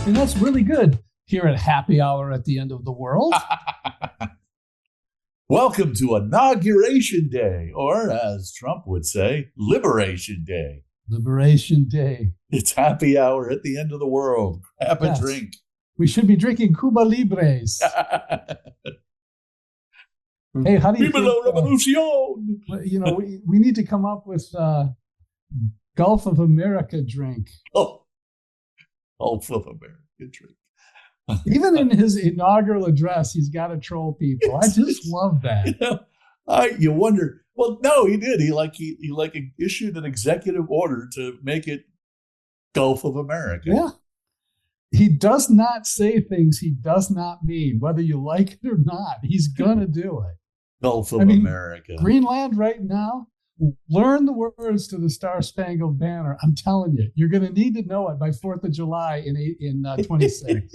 And that's really good here at Happy Hour at the End of the World. Welcome to Inauguration Day, or as Trump would say, Liberation Day. Liberation Day. It's happy hour at the end of the world. Grab a drink. We should be drinking Cuba Libres. Hey, how do you Viva la Revolucion! You know, we need to come up with Gulf of America drink. Oh, Gulf of America drink. Even in his inaugural address, he's got to troll people. I just love that. You wonder. Well, no, he did. He issued an executive order to make it Gulf of America. Yeah. He does not say things he does not mean, whether you like it or not. He's going to do it. Gulf of America. Greenland right now, learn the words to the Star-Spangled Banner. I'm telling you, you're going to need to know it by 4th of July in 26.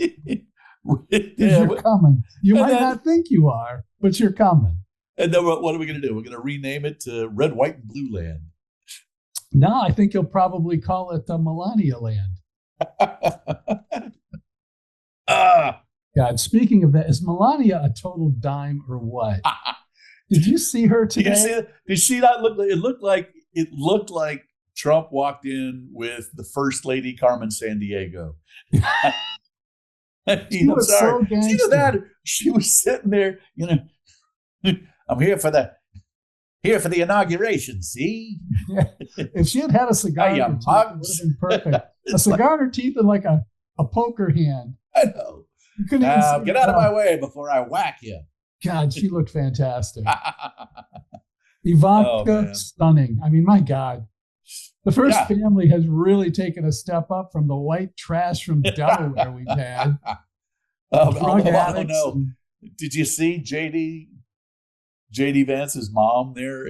You're coming. You might not think you are, but you're coming. And then what are we going to do? We're going to rename it to Red, White, and Blue Land. No, I think you'll probably call it Melania Land. God, speaking of that, is Melania a total dime or what? Did you see her today? Did you see that? It looked like Trump walked in with the First Lady Carmen Sandiego. She was so gangster. See that? She was sitting there, I'm here for the inauguration, see? Yeah. If she had a cigar in her teeth, it would have been perfect. A cigar in her teeth and like a poker hand. I know. Now, get out of my way before I whack you. God, she looked fantastic. Ivanka, stunning. I mean, my God. The first family has really taken a step up from the white trash from Delaware we've had. Drug addicts. Did you see JD Vance's mom there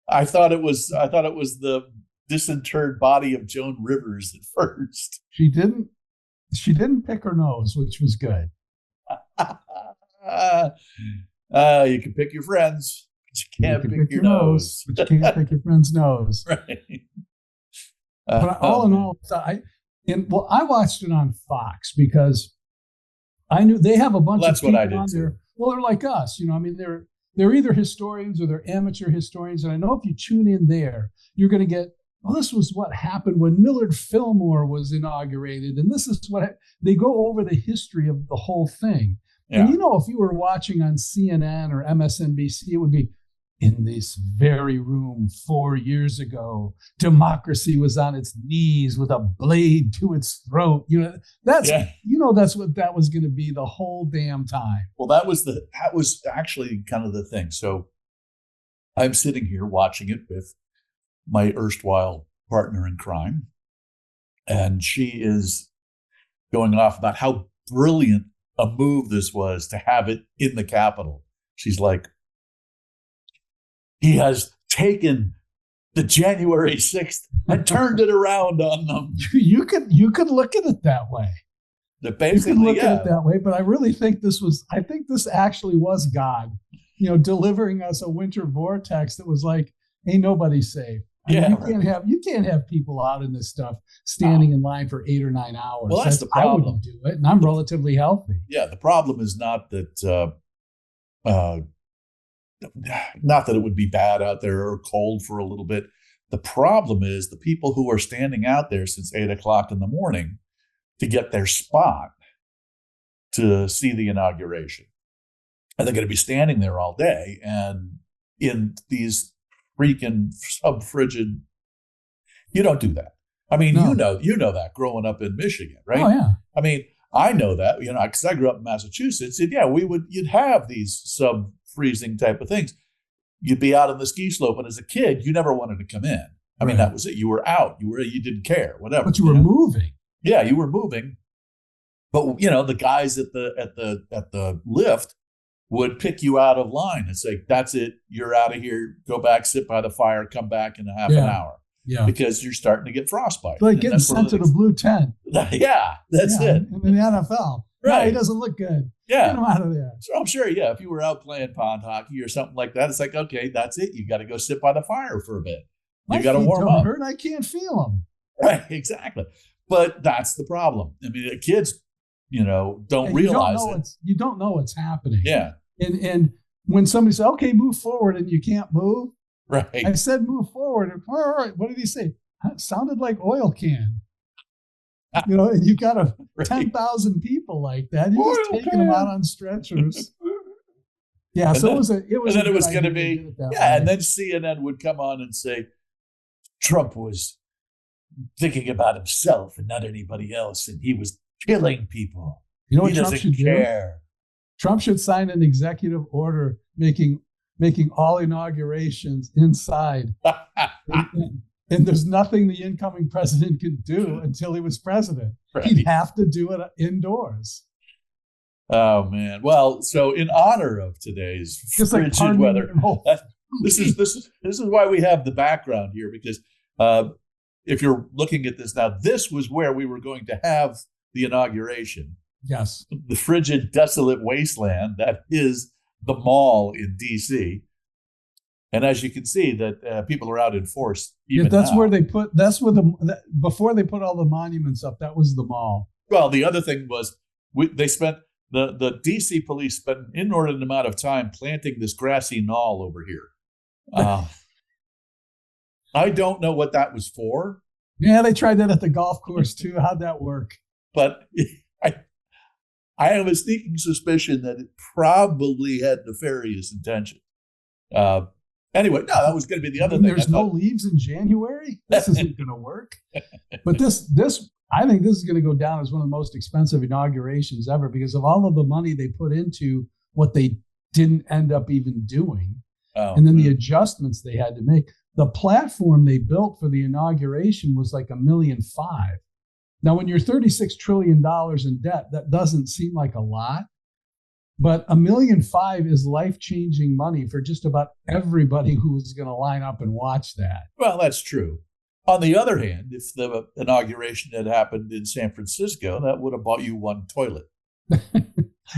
I thought it was the disinterred body of Joan Rivers at first. She didn't pick her nose, which was good. You can pick your friends, but you can't pick your nose. But you can't pick your friend's nose. Right. But all in all, I watched it on Fox because I knew they have a bunch of people on there. Well, they're like us, I mean, they're either historians or they're amateur historians. And I know if you tune in there, you're going to get, this was what happened when Millard Fillmore was inaugurated. And this is what they go over the history of the whole thing. Yeah. And if you were watching on CNN or MSNBC, it would be, in this very room 4 years ago, democracy was on its knees with a blade to its throat. That's what that was going to be the whole damn time. Well, that was actually kind of the thing. So I'm sitting here watching it with my erstwhile partner in crime, and she is going off about how brilliant a move this was to have it in the Capitol. She's like, he has taken the January 6th and turned it around on them. You could look at it that way. At it that way, but I really think this actually was God, delivering us a winter vortex that was like, ain't nobody safe. You can't have people out in this stuff standing in line for 8 or 9 hours. Well, that's the problem. I wouldn't do it, and I'm relatively healthy. Yeah, the problem is not that it would be bad out there or cold for a little bit. The problem is the people who are standing out there since 8 o'clock in the morning to get their spot to see the inauguration. And they're going to be standing there all day. And in these freaking sub-frigid, you don't do that. I mean, no. you know that growing up in Michigan, right? Oh, yeah. I mean, I know that, because I grew up in Massachusetts. And you'd have these sub-freezing type of things. You'd be out on the ski slope, and as a kid, you never wanted to come in. I mean, that was it. You were out. You didn't care, whatever. But you were moving. Yeah, you were moving. But the guys at the lift would pick you out of line and say, "That's it. You're out of here. Go back, sit by the fire, come back in a half an hour." Yeah, because you're starting to get frostbite. Like getting sent to the blue tent. Yeah, that's it. In the NFL. Right. No, he doesn't look good. Yeah. Get him out of there. So I'm sure, if you were out playing pond hockey or something like that, it's like, okay, that's it. You got to go sit by the fire for a bit. You got to warm up. Hurt. I can't feel them. Right, exactly. But that's the problem. I mean, the kids, don't realize it. You don't know what's happening. Yeah. And when somebody says, okay, move forward, and you can't move. Right. I said, move forward. And, all right. What did he say? It sounded like oil can. And you got 10,000 people like that. You're just taking them out on stretchers. Yeah. So it was. And then it was going to be. Yeah. And then CNN would come on and say, Trump was thinking about himself and not anybody else, and he was killing people. You know what Trump should care. Do? Trump should sign an executive order making all inaugurations inside. And there's nothing the incoming president could do until he was president. Right. He'd have to do it indoors. Oh man! Well, so in honor of today's frigid weather, this is why we have the background here, because if you're looking at this now, this was where we were going to have the inauguration. Yes. The frigid, desolate wasteland that is the mall in D.C. And as you can see, that people are out in force. That's now. Before they put all the monuments up, that was the mall. Well, the other thing was they spent, the D.C. police spent an inordinate amount of time planting this grassy knoll over here. I don't know what that was for. Yeah, they tried that at the golf course too. How'd that work? But I have a sneaking suspicion that it probably had nefarious intention. Anyway, no, that was going to be the other thing. There's no leaves in January? This isn't going to work. But this, I think this is going to go down as one of the most expensive inaugurations ever because of all of the money they put into what they didn't end up even doing. And then the adjustments they had to make. The platform they built for the inauguration was like $1.5 million. Now, when you're $36 trillion in debt, that doesn't seem like a lot, but $1.5 million is life-changing money for just about everybody who is going to line up and watch that. Well, that's true. On the other hand, if the inauguration had happened in San Francisco, that would have bought you one toilet.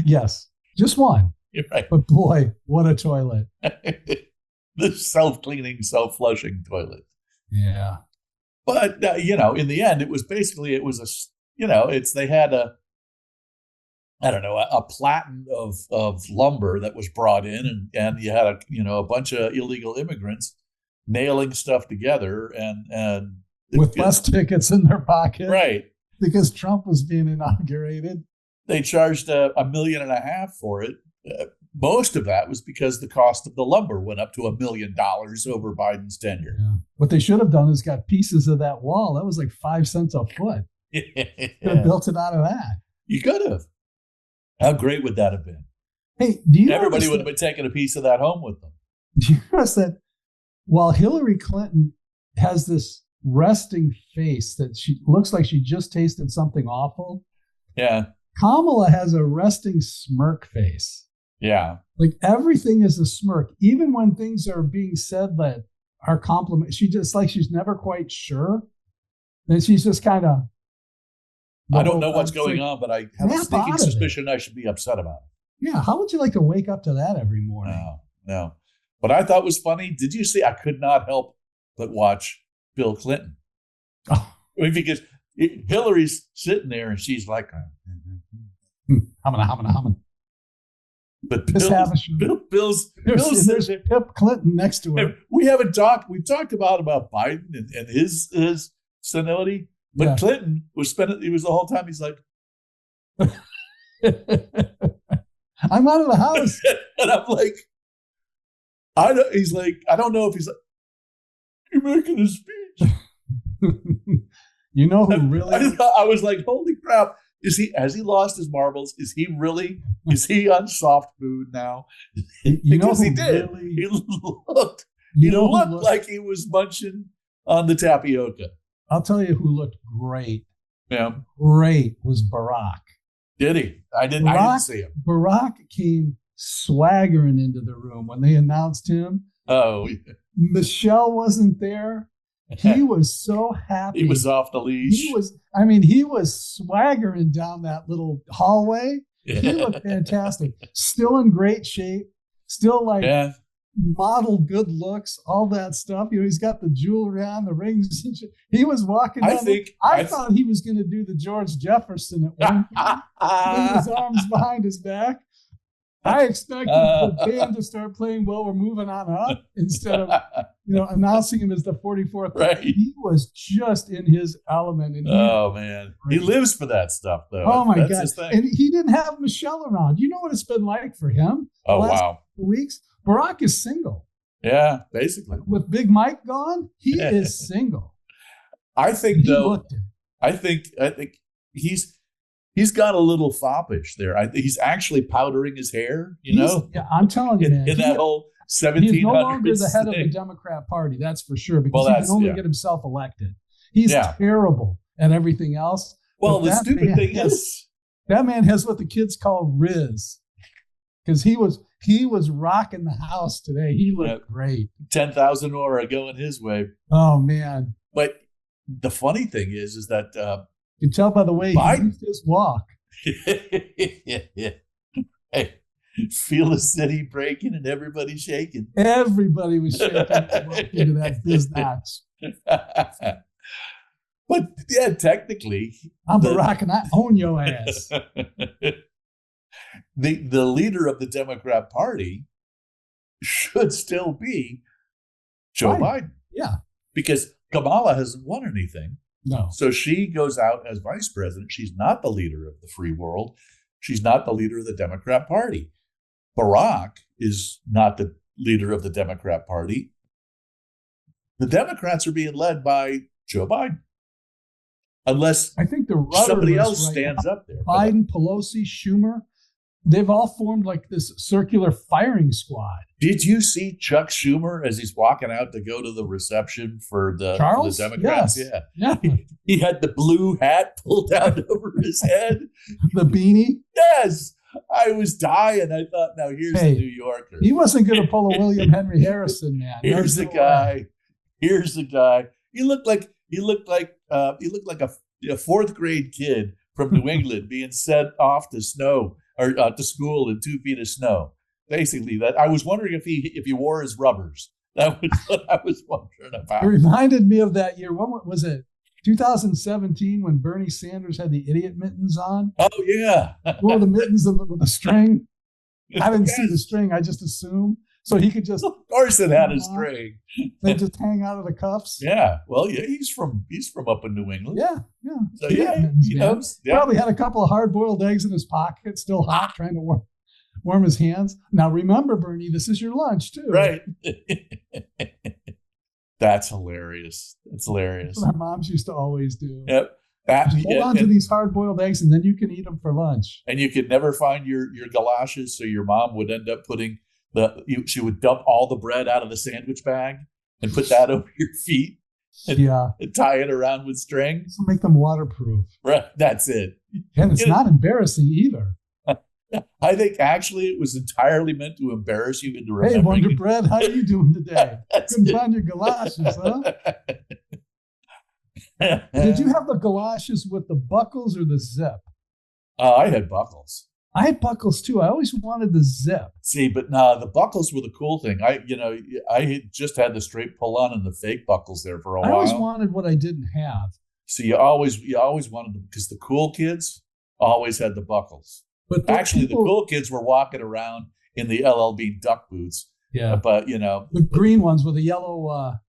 Yes, just one. You're right. But boy, what a toilet. The self-cleaning, self-flushing toilet. Yeah. But, in the end, they had a platen of lumber that was brought in and you had a bunch of illegal immigrants nailing stuff together and with bus tickets in their pocket. Right. Because Trump was being inaugurated. They charged $1.5 million for it. Most of that was because the cost of the lumber went up to $1 million over Biden's tenure. Yeah. What they should have done is got pieces of that wall. That was like 5 cents a foot. Yeah. Could have built it out of that. You could have. How great would that have been? Hey, do you Everybody would have been taking a piece of that home with them. Do you notice that while Hillary Clinton has this resting face that she looks like she just tasted something awful? Yeah. Kamala has a resting smirk face. Yeah. Like everything is a smirk. Even when things are being said that are compliment, she's never quite sure. And she's just kind of. I don't know what's going on, but I have a sneaking suspicion I should be upset about it. Yeah. How would you like to wake up to that every morning? No. What I thought was funny, did you see? I could not help but watch Bill Clinton. Oh. Because Hillary's sitting there and she's like, humming. But Bill's there's Pip Clinton next to him. We've talked about Biden and his senility, but yeah. Clinton he was the whole time he's like, I'm out of the house. And I'm like, I don't know if he's like, you're making a speech. You know who really? I was like, holy crap. Has he lost his marbles? Is he on soft food now? Because he did. Really, he looked like he was munching on the tapioca. I'll tell you who looked great. Yeah. Great was Barack. Did he? I didn't see him. Barack came swaggering into the room when they announced him. Oh. Yeah. Michelle wasn't there. He was so happy. He was off the leash. He was swaggering down that little hallway. Yeah. He looked fantastic. Still in great shape. Still model good looks, all that stuff. He's got the jewelry on, the rings. He was walking down. I thought he was going to do the George Jefferson at one point, with his arms behind his back. I expected the band to start playing "Well, We're Moving On Up" instead of, announcing him as the 44th. Right. He was just in his element. And man, he lives for that stuff, though. Oh my God! And he didn't have Michelle around. You know what it's been like for him? Oh wow! Weeks. Barack is single. Yeah, basically. With Big Mike gone, he is single. I think I think he's got a little foppish there. He's actually powdering his hair, Yeah, I'm telling you, man. In that whole 1700s He's no longer the head of the Democrat Party, that's for sure, because he can only get himself elected. He's terrible at everything else. Well, the stupid thing is, that man has what the kids call Riz, because he was rocking the house today. He looked great. 10,000 aura going his way. Oh man! But the funny thing is that. You can tell by the way he used his walk. Hey, feel the city breaking and everybody shaking. Everybody was shaking into that business. But yeah, technically, I'm Barack and I own your ass. The leader of the Democrat Party should still be Joe Biden. Yeah, because Kamala hasn't won anything. No. So she goes out as vice president. She's not the leader of the free world. She's not the leader of the Democrat Party. Barack is not the leader of the Democrat Party. The Democrats are being led by Joe Biden. Unless I think somebody else stands up there. Biden, Pelosi, Schumer, they've all formed like this circular firing squad. Did you see Chuck Schumer as he's walking out to go to the reception for the Democrats? Yes. Yeah. He had the blue hat pulled down over his head. The beanie? Yes. I was dying. I thought, now here's the New Yorker. He wasn't going to pull a William Henry Harrison, man. Here's the guy. Here's the guy. He looked like a fourth grade kid from New England being sent off to snow or to school in 2 feet of snow. Basically, that I was wondering if he wore his rubbers. That was what I was wondering about. It reminded me of that year. What was it? 2017 when Bernie Sanders had the idiot mittens on. Oh yeah, wore the mittens with the string. I didn't see the string. I just assumed. So he could just, of course, it had a string. They just hang out of the cuffs. Yeah, well, yeah, he's from up in New England. Yeah. So he knows. Yeah. Probably had a couple of hard-boiled eggs in his pocket, still hot, trying to warm his hands. Now remember, Bernie, this is your lunch too. Right. That's hilarious. That's hilarious. That's what our moms used to always do. Yep. Hold on to these hard-boiled eggs, and then you can eat them for lunch. And you could never find your galoshes, so your mom would end up putting she would dump all the bread out of the sandwich bag and put that over your feet and tie it around with string. So make them waterproof. Right, that's it. And it's not embarrassing either. I think actually it was entirely meant to embarrass you into remembering. Hey, Wonder Bread, how are you doing today? Couldn't find your galoshes, huh? Did you have the galoshes with the buckles or the zip? I had buckles. I had buckles too. I always wanted the zip. See, but no, the buckles were the cool thing. I had just had the straight pull on and the fake buckles there for a while. I always wanted what I didn't have. So you always wanted them because the cool kids always had the buckles. But actually, the cool kids were walking around in the LL Bean duck boots. Yeah, but the green ones with the yellow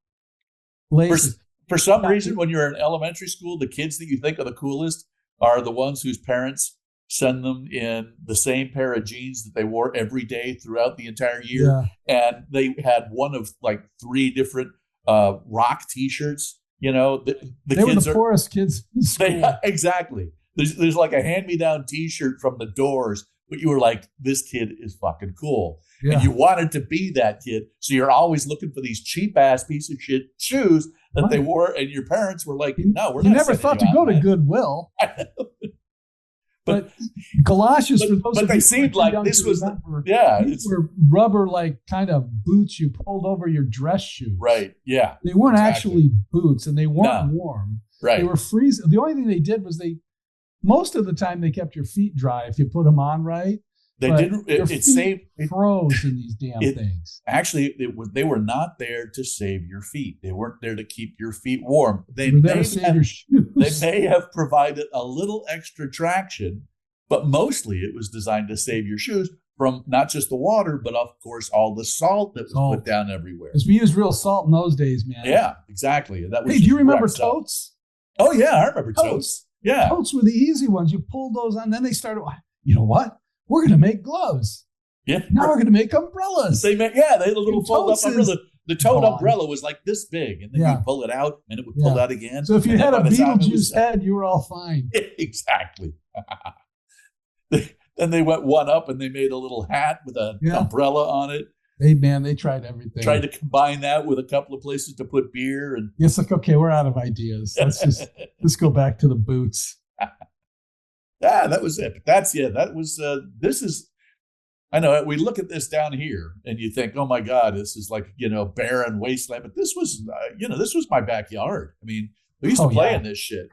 laces. For some reason, when you're in elementary school, the kids that you think are the coolest are the ones whose parents send them in the same pair of jeans that they wore every day throughout the entire year. Yeah. And they had one of like 3 different rock T-shirts. They were the poorest kids in school. Exactly. There's like a hand-me-down T-shirt from the Doors, but you were like, this kid is fucking cool. Yeah. And you wanted to be that kid. So you're always looking for these cheap-ass piece of shit shoes that they wore. And your parents were like, no, we're not. You never thought to go to Goodwill. But galoshes for those. But they seemed like this was these were rubber like kind of boots you pulled over your dress shoes. Right. Yeah. They weren't actually boots, and they weren't warm. Right. They were freezing. The only thing they did was most of the time they kept your feet dry if you put them on right. They didn't. It saved froze in these damn things. Actually, they were not there to save your feet. They weren't there to keep your feet warm. They may have provided a little extra traction, but mostly it was designed to save your shoes from not just the water, but of course all the salt that was put down everywhere. Because we used real salt in those days, man. Yeah, exactly. That was. Hey, do you remember totes? Oh yeah, I remember totes. Yeah, totes were the easy ones. You pulled those on, then they started. You know what? We're going to make gloves. Yeah. Now we're going to make umbrellas. They had a little fold-up umbrella. The tote umbrella was like this big, and then you pull it out, and it would pull out again. So if you had a Beetlejuice head, you were all fine. Exactly. Then they went one up, and they made a little hat with an umbrella on it. Hey, man, they tried everything. Tried to combine that with a couple of places to put beer. And it's like, okay, we're out of ideas. Let's go back to the boots. Yeah, that was it. But that was, this is, I know we look at this down here and you think, oh my God, this is like, barren wasteland. But this was, this was my backyard. I mean, we used to play in this shit.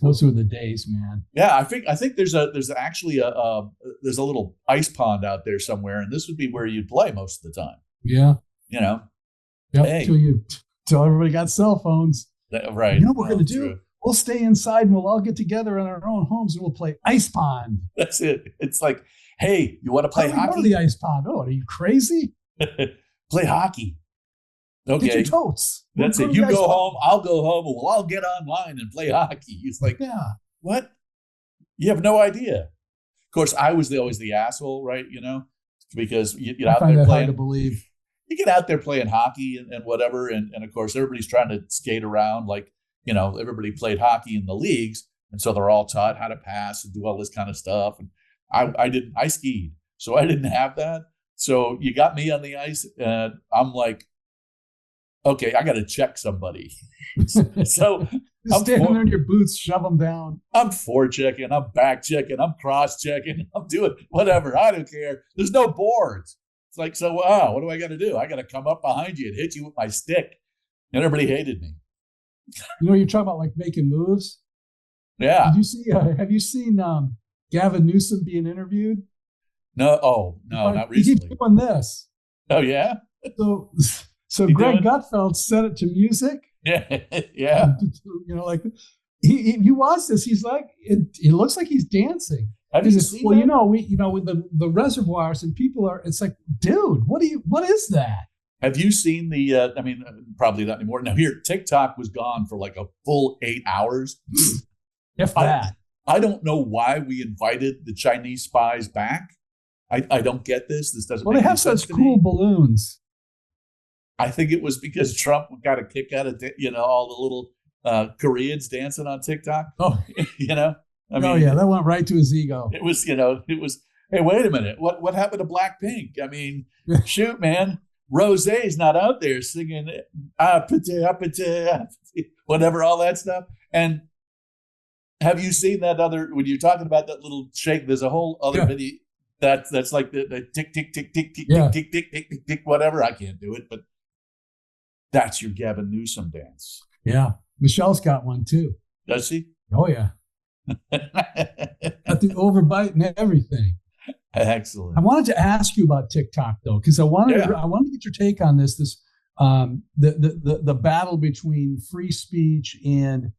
Those were the days, man. Yeah, I think there's actually a little ice pond out there somewhere, and this would be where you'd play most of the time. Yeah. Yep, hey. Till everybody got cell phones. Right. You know what we're going to do? We'll stay inside and we'll all get together in our own homes and we'll play ice pond. That's it. It's like, hey, you want to play hockey? Go to the ice pond. Oh, are you crazy? Play hockey. Okay. Get your totes. That's it. You go home, I'll go home, and we'll all get online and play hockey. It's like, what? You have no idea. Of course, I was always the asshole, right? Because you get out there playing. Hard to believe. You get out there playing hockey and whatever, and of course, everybody's trying to skate around like, everybody played hockey in the leagues, and so they're all taught how to pass and do all this kind of stuff. And I skied, so I didn't have that. So you got me on the ice, and I'm like, okay, I got to check somebody. So I'm standing there in your boots, shove them down. I'm forechecking, I'm back checking, I'm cross checking, I'm doing whatever. I don't care. There's no boards. It's like, so wow, what do I got to do? I got to come up behind you and hit you with my stick, and everybody hated me. You're talking about like making moves. Yeah. Did you see? Have you seen Gavin Newsom being interviewed? No. Oh no, not recently. He keeps doing this. Oh yeah. So Greg Gutfeld set it to music. Yeah. Yeah. Like you watch this, he's like, it looks like he's dancing. Have you seen that? With the reservoirs and people are. It's like, dude, what is that? Have you seen the, probably not anymore. Now here, TikTok was gone for like a full 8 hours. If that. I don't know why we invited the Chinese spies back. I don't get this. This doesn't make any sense. Well, they have such cool balloons. I think it was because Trump got a kick out of, all the little Koreans dancing on TikTok. Oh, that went right to his ego. It was, hey, wait a minute. What happened to Blackpink? I mean, shoot, man. Rosé's not out there singing whatever, all that stuff. And have you seen that when you're talking about that little shake, there's a whole other video that's like the tick, tick, tick, tick, tick, tick, tick, tick, tick, tick, tick, whatever. I can't do it, but that's your Gavin Newsom dance. Yeah. Michelle's got one too. Does she? Oh, yeah. Got the overbite and everything. Excellent. I wanted to ask you about TikTok though, because I wanted to get your take on this. The battle between free speech and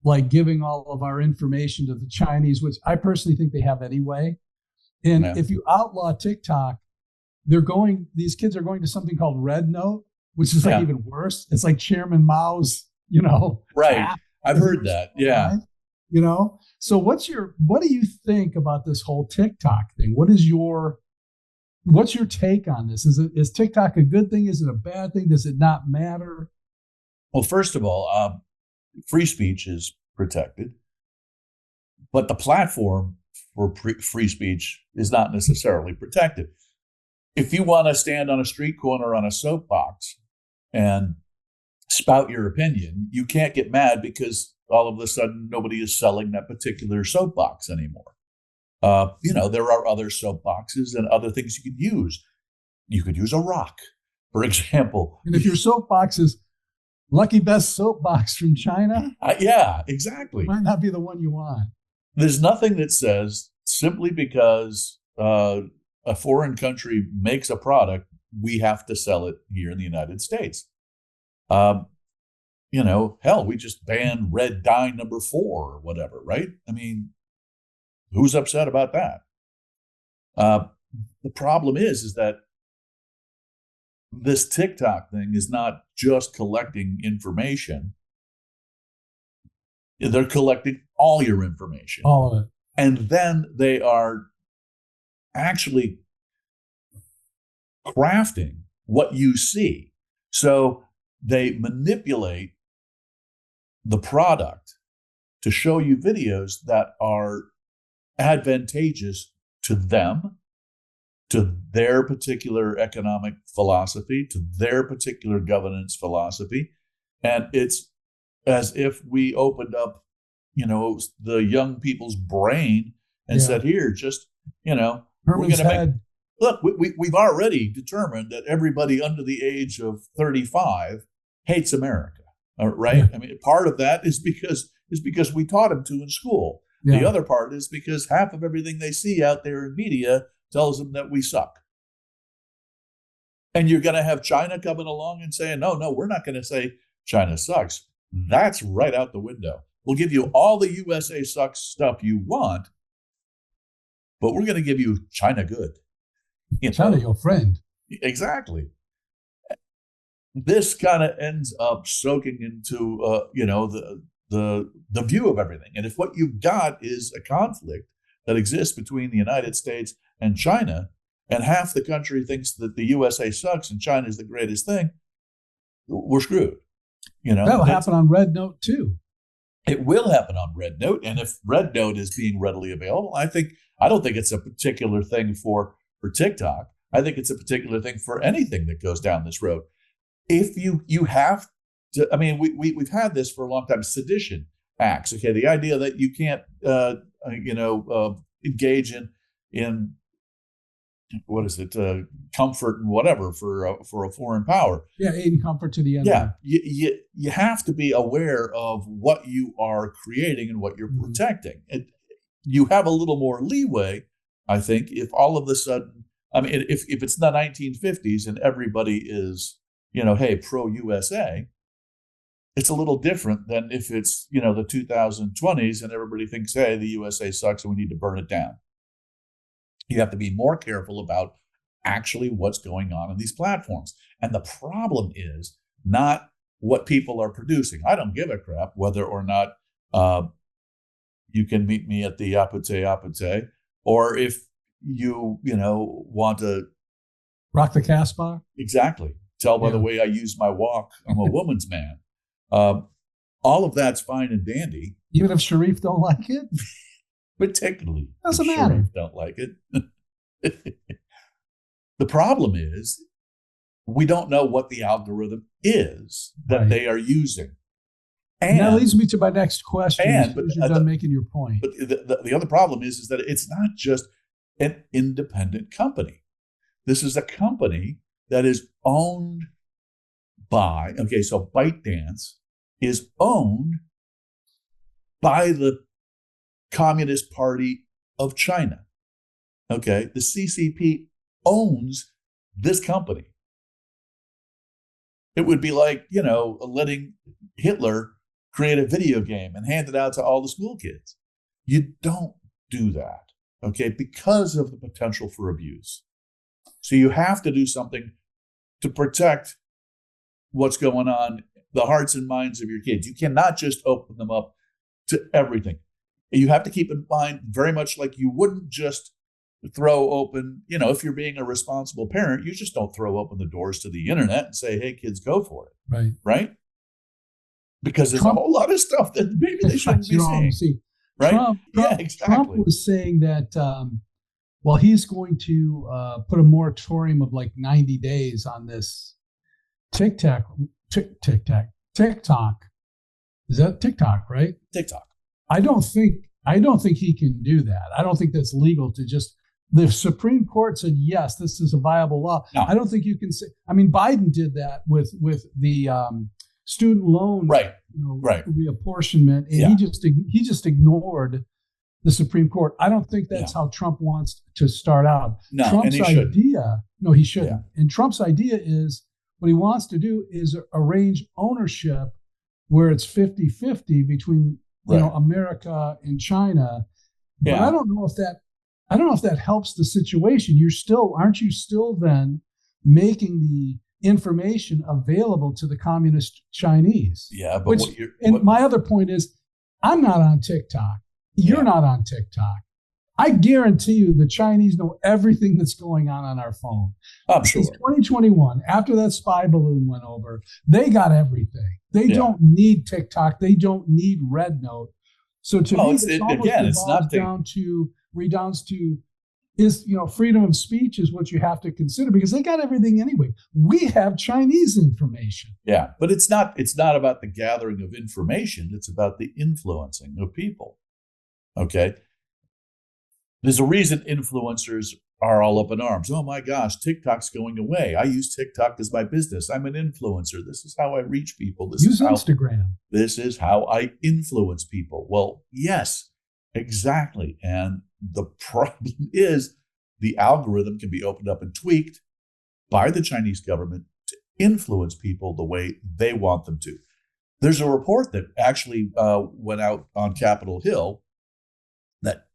like giving all of our information to the Chinese, which I personally think they have anyway. And if you outlaw TikTok, these kids are going to something called Red Note, which is like even worse. It's like Chairman Mao's, right. I've heard that. Yeah. So what do you think about this whole TikTok thing? What's your take on this? Is TikTok a good thing? Is it a bad thing? Does it not matter? Well, first of all, free speech is protected, but the platform for free speech is not necessarily protected. If you want to stand on a street corner on a soapbox and spout your opinion, you can't get mad because all of a sudden nobody is selling that particular soapbox anymore. There are other soapboxes and other things you could use. You could use a rock, for example. And if your soapbox is Lucky Best soapbox from China, yeah, exactly. It might not be the one you want. There's nothing that says simply because a foreign country makes a product, we have to sell it here in the United States. Hell, we just banned red dye number 4 or whatever, right? I mean, who's upset about that? The problem is that this TikTok thing is not just collecting information. They're collecting all your information. All of it. And then they are actually crafting what you see. So they manipulate the product to show you videos that are advantageous to them, to their particular economic philosophy, to their particular governance philosophy. And it's as if we opened up, the young people's brain and said, here, just, we're going to make, look, we've already determined that everybody under the age of 35 hates America, right? Yeah. I mean, part of that is because we taught them to in school. Yeah. The other part is because half of everything they see out there in media tells them that we suck. And you're going to have China coming along and saying, no, we're not going to say China sucks. That's right out the window. We'll give you all the USA sucks stuff you want, but we're going to give you China good. China, your friend. Exactly. This kind of ends up soaking into, the view of everything. And if what you've got is a conflict that exists between the United States and China, and half the country thinks that the USA sucks and China is the greatest thing, we're screwed. That'll happen on Red Note too. It will happen on Red Note, and if Red Note is being readily available, I don't think it's a particular thing for TikTok. I think it's a particular thing for anything that goes down this road. If you have to, I mean, we've had this for a long time. Sedition acts, okay, the idea that you can't, engage in what is it, comfort and whatever for a foreign power. Yeah, aid and comfort to the enemy. Yeah, you have to be aware of what you are creating and what you're protecting. You have a little more leeway, I think, if all of a sudden, I mean, if it's the 1950s and everybody is, hey, pro-USA, it's a little different than if it's, the 2020s and everybody thinks, hey, the USA sucks and we need to burn it down. You have to be more careful about actually what's going on in these platforms. And the problem is not what people are producing. I don't give a crap whether or not you can meet me at the Apate, or if you want to rock the Casbah. Exactly. Tell by the way I use my walk, I'm a woman's man. All of that's fine and dandy. Even if Sharif don't like it? Particularly doesn't matter. Sharif don't like it. The problem is we don't know what the algorithm is that they are using. And that leads me to my next question. But you're done making your point. But the other problem is that it's not just an independent company. This is a company that is owned by, so ByteDance is owned by the Communist Party of China. Okay, the CCP owns this company. It would be like, letting Hitler create a video game and hand it out to all the school kids. You don't do that, okay, because of the potential for abuse. So you have to do something to protect what's going on, the hearts and minds of your kids. You cannot just open them up to everything. You have to keep in mind, very much like you wouldn't just throw open, if you're being a responsible parent, you just don't throw open the doors to the internet and say, hey, kids, go for it. Right? Because there's a whole lot of stuff that maybe they shouldn't be seeing. Right? Trump was saying that, he's going to put a moratorium of like 90 days on this TikTok. Is that TikTok, right? TikTok. I don't think he can do that. I don't think that's legal to just. The Supreme Court said yes, this is a viable law. No. I don't think you can say. I mean, Biden did that with the student loan reapportionment, and he just ignored the Supreme Court. I don't think that's how Trump wants to start out. No, Trump's and he idea, no, he shouldn't. Yeah. And Trump's idea is what he wants to do is arrange ownership where it's 50-50 between America and China. But I don't know if that helps the situation. Aren't you still then making the information available to the communist Chinese? Yeah, but my other point is, I'm not on TikTok. You're not on TikTok. I guarantee you the Chinese know everything that's going on our phone. I'm sure. Since 2021, after that spy balloon went over, they got everything. They don't need TikTok. They don't need Red Note. So to me, redounds to is, freedom of speech is what you have to consider, because they got everything anyway. We have Chinese information. Yeah, but it's not about the gathering of information. It's about the influencing of people. Okay. There's a reason influencers are all up in arms. Oh my gosh, TikTok's going away. I use TikTok as my business. I'm an influencer. This is how I reach people. Use Instagram. This is how I influence people. Well, yes, exactly. And the problem is the algorithm can be opened up and tweaked by the Chinese government to influence people the way they want them to. There's a report that actually went out on Capitol Hill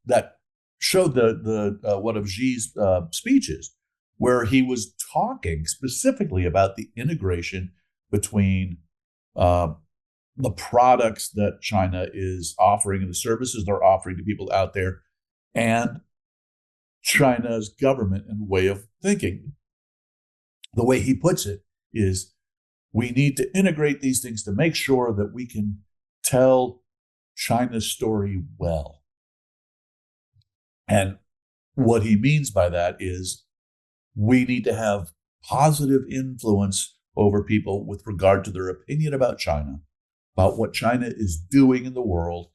that showed the one of Xi's speeches, where he was talking specifically about the integration between the products that China is offering and the services they're offering to people out there, and China's government and way of thinking. The way he puts it is, we need to integrate these things to make sure that we can tell China's story well. And what he means by that is, we need to have positive influence over people with regard to their opinion about China, about what China is doing in the world.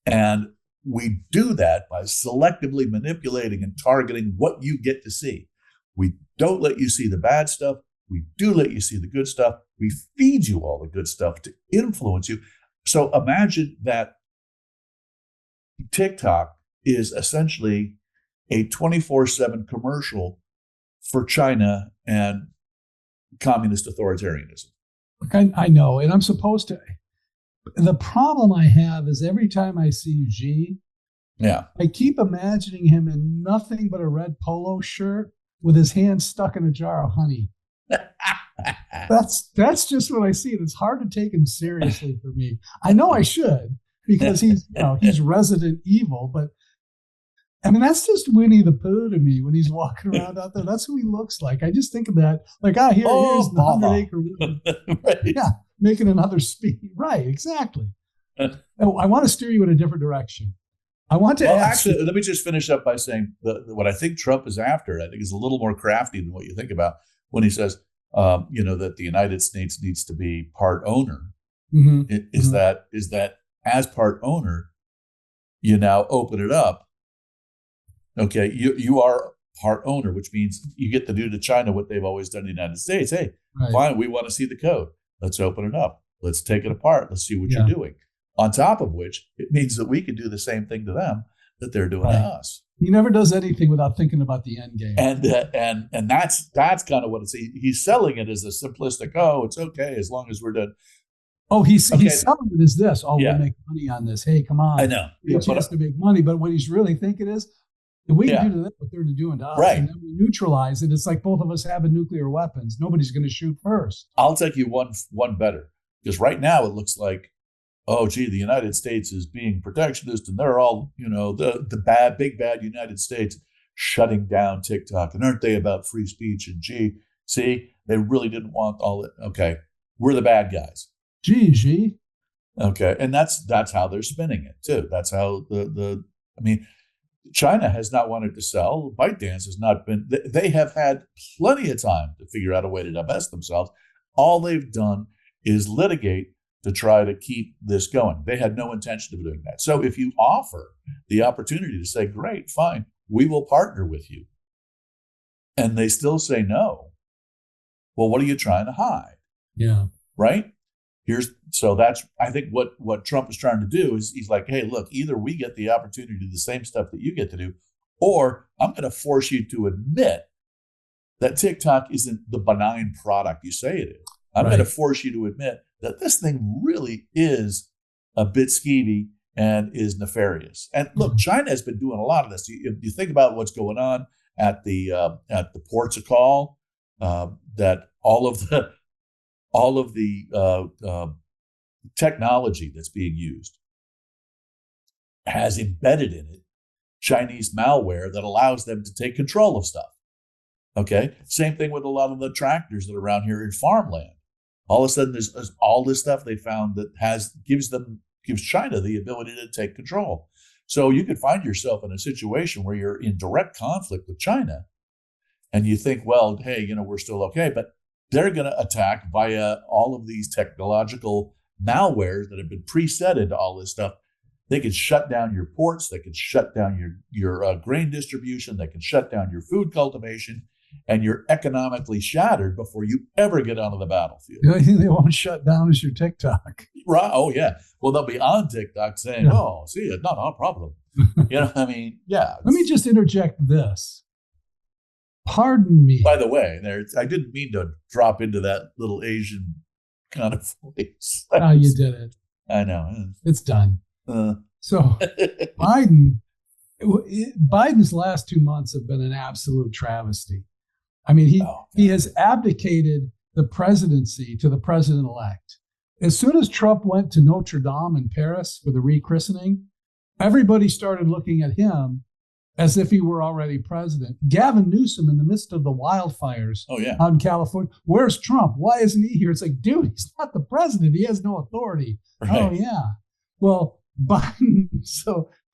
And we do that by selectively manipulating and targeting what you get to see. We don't let you see the bad stuff. We do let you see the good stuff. We feed you all the good stuff to influence you. So imagine that TikTok is essentially a 24/7 commercial for China and communist authoritarianism. I know, and I'm supposed to. The problem I have is every time I see Xi, I keep imagining him in nothing but a red polo shirt with his hand stuck in a jar of honey. That's just what I see, and it's hard to take him seriously for me. I know I should, because he's resident evil, but I mean, that's just Winnie the Pooh to me when he's walking around out there. That's who he looks like. I just think of that, like, here's the 100-acre wood. Right. Yeah, making another speech. Right, exactly. I want to steer you in a different direction. I want to actually, let me just finish up by saying what I think Trump is after, I think, is a little more crafty than what you think about when he says, that the United States needs to be part owner. Mm-hmm. Is that as part owner, you now open it up. Okay, you are part owner, which means you get to do to China what they've always done in the United States. Hey, fine, we want to see the code. Let's open it up. Let's take it apart. Let's see what you're doing. On top of which, it means that we can do the same thing to them that they're doing to us. He never does anything without thinking about the end game. And that's kind of what it's. He's selling it as a simplistic, it's okay as long as we're done. He's selling it as this. We'll make money on this. Hey, come on. I know. He has to make money, but what he's really thinking is, we can do to them what they're doing to us, and then we neutralize it. It's like both of us having nuclear weapons. Nobody's going to shoot first. I'll take you one better, because right now it looks like, the United States is being protectionist, and they're all, the big bad United States shutting down TikTok, and aren't they about free speech? And see, they really didn't want all that. Okay, we're the bad guys. Gee. Okay, and that's how they're spinning it too. That's how China has not wanted to sell. ByteDance has not been. They have had plenty of time to figure out a way to divest themselves. All they've done is litigate to try to keep this going. They had no intention of doing that. So if you offer the opportunity to say, great, fine, we will partner with you, and they still say no, well, what are you trying to hide? Yeah. Right? I think what Trump is trying to do is he's like, hey, look, either we get the opportunity to do the same stuff that you get to do, or I'm going to force you to admit that TikTok isn't the benign product you say it is. I'm going to force you to admit that this thing really is a bit skeevy and is nefarious. And look, China has been doing a lot of this. You think about what's going on at the ports of call, that all of the technology that's being used has embedded in it Chinese malware that allows them to take control of stuff. Okay, same thing with a lot of the tractors that are around here in farmland. All of a sudden, there's all this stuff they found that gives China the ability to take control. So you could find yourself in a situation where you're in direct conflict with China, and you think, well, hey, we're still okay, but they're going to attack via all of these technological malwares that have been preset into all this stuff. They could shut down your ports. They could shut down your grain distribution. They can shut down your food cultivation, and you're economically shattered before you ever get onto the battlefield. The only thing they won't shut down is your TikTok. Right? Oh yeah. Well, they'll be on TikTok saying, "Oh, see, it's not our problem." I mean, yeah. Let me just interject this. Pardon me. By the way, I didn't mean to drop into that little Asian kind of voice. Oh, you did it. I know. It's done. So Biden's last 2 months have been an absolute travesty. I mean, he has abdicated the presidency to the president-elect. As soon as Trump went to Notre Dame in Paris for the rechristening, everybody started looking at him as if he were already president. Gavin Newsom, in the midst of the wildfires out in California, where's Trump? Why isn't he here? It's like, dude, he's not the president. He has no authority. Right. Oh, yeah. Well, Biden,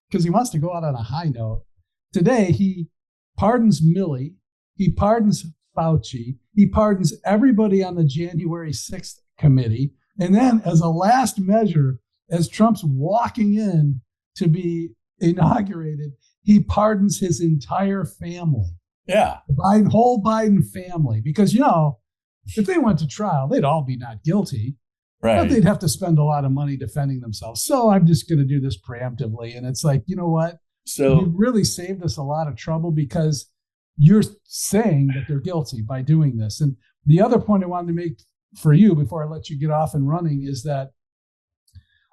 because he wants to go out on a high note, today he pardons Milley, he pardons Fauci, he pardons everybody on the January 6th committee, and then as a last measure, as Trump's walking in to be inaugurated, he pardons his entire family. Yeah. The whole Biden family. Because, if they went to trial, they'd all be not guilty. Right. But they'd have to spend a lot of money defending themselves. So I'm just going to do this preemptively. And it's like, you know what? So you really saved us a lot of trouble because you're saying that they're guilty by doing this. And the other point I wanted to make for you before I let you get off and running is that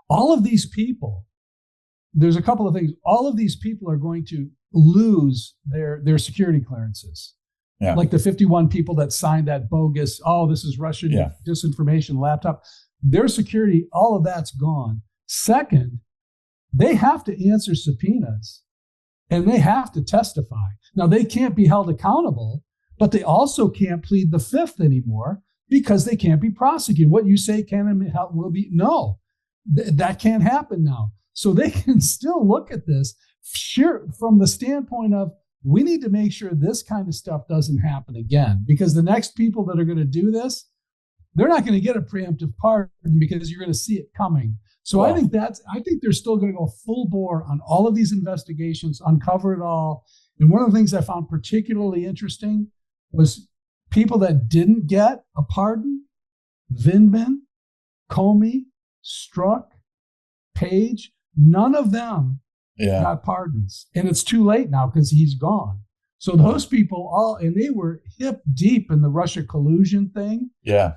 all of these people, there's a couple of things. All of these people are going to lose their security clearances. Yeah. Like the 51 people that signed that bogus, this is Russian disinformation laptop. Their security, all of that's gone. Second, they have to answer subpoenas and they have to testify. Now, they can't be held accountable, but they also can't plead the fifth anymore because they can't be prosecuted. What you say can and will be, no, that can't happen now. So they can still look at this from the standpoint of, we need to make sure this kind of stuff doesn't happen again, because the next people that are going to do this, they're not going to get a preemptive pardon because you're going to see it coming. So I think they're still going to go full bore on all of these investigations, uncover it all. And one of the things I found particularly interesting was people that didn't get a pardon: Vindman, Comey, Strzok, Page. None of them got pardons. And it's too late now because he's gone. So those people and they were hip deep in the Russia collusion thing. Yeah.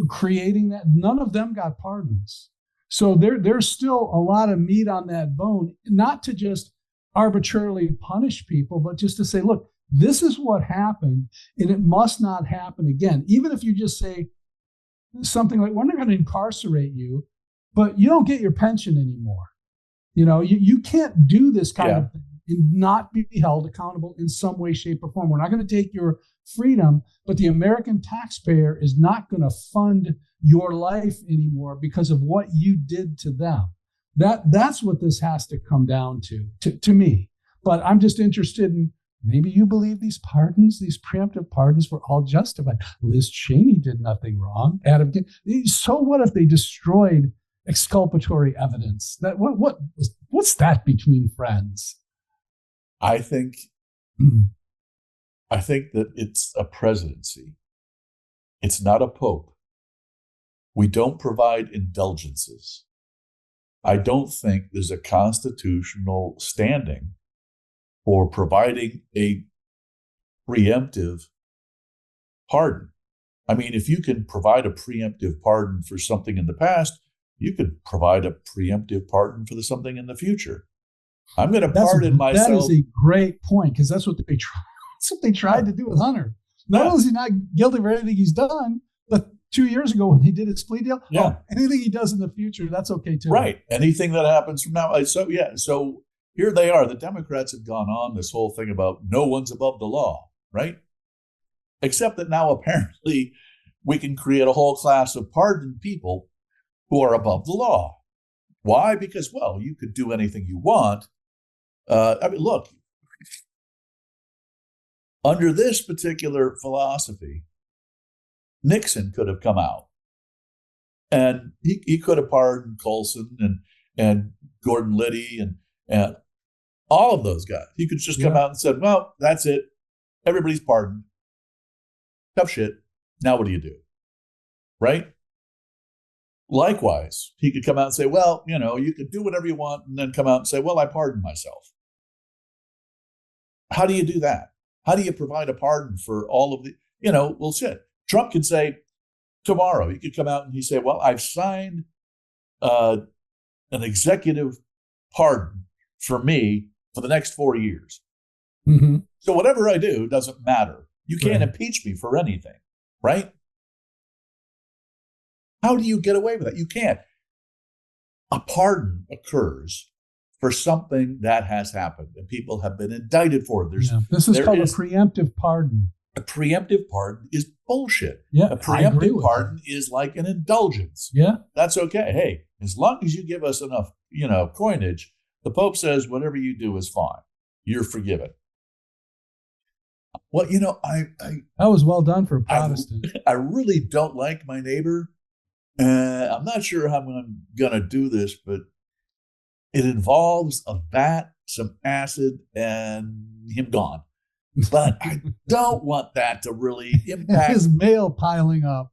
Creating that. None of them got pardons. So there's still a lot of meat on that bone, not to just arbitrarily punish people, but just to say, look, this is what happened and it must not happen again. Even if you just say something like, we're not going to incarcerate you, but you don't get your pension anymore. You can't do this kind of thing and not be held accountable in some way, shape, or form. We're not going to take your freedom, but the American taxpayer is not going to fund your life anymore because of what you did to them. That's what this has to come down to me. But I'm just interested in, maybe you believe these pardons, these preemptive pardons were all justified. Liz Cheney did nothing wrong. So what if they destroyed exculpatory evidence? What's that between friends? I think that it's a presidency. It's not a pope. We don't provide indulgences. I don't think there's a constitutional standing for providing a preemptive pardon. I mean, if you can provide a preemptive pardon for something in the past, you could provide a preemptive pardon for something in the future. I'm going to pardon myself. That is a great point, because that's what they tried. That's what they tried to do with Hunter. Not only is he not guilty for anything he's done, but 2 years ago when he did his plea deal, anything he does in the future, that's okay too. Right. Anything that happens from now. So here they are. The Democrats have gone on this whole thing about no one's above the law, right? Except that now apparently we can create a whole class of pardoned people who are above the law. Why? Because, well, you could do anything you want. Look, under this particular philosophy, Nixon could have come out and he could have pardoned Colson and Gordon Liddy and all of those guys. He could just come out and said, well, that's it. Everybody's pardoned. Tough shit. Now what do you do? Right? Likewise, he could come out and say, well, you could do whatever you want, and then come out and say, well, I pardon myself. How do you do that? How do you provide a pardon for all of the, well, shit. Trump could say tomorrow, he could come out and he say, well, I've signed an executive pardon for me for the next 4 years. Mm-hmm. So whatever I do doesn't matter. You can't impeach me for anything, right? How do you get away with that? You can't. A pardon occurs for something that has happened and people have been indicted for it. This is called a preemptive pardon. A preemptive pardon is bullshit. Yeah, a preemptive pardon is like an indulgence. Yeah. That's okay. Hey, as long as you give us enough, coinage, the Pope says whatever you do is fine. You're forgiven. Well, that was well done for a Protestant. I really don't like my neighbor. I'm not sure how I'm going to do this, but it involves a vat, some acid, and him gone. But I don't want that to really impact his mail piling up.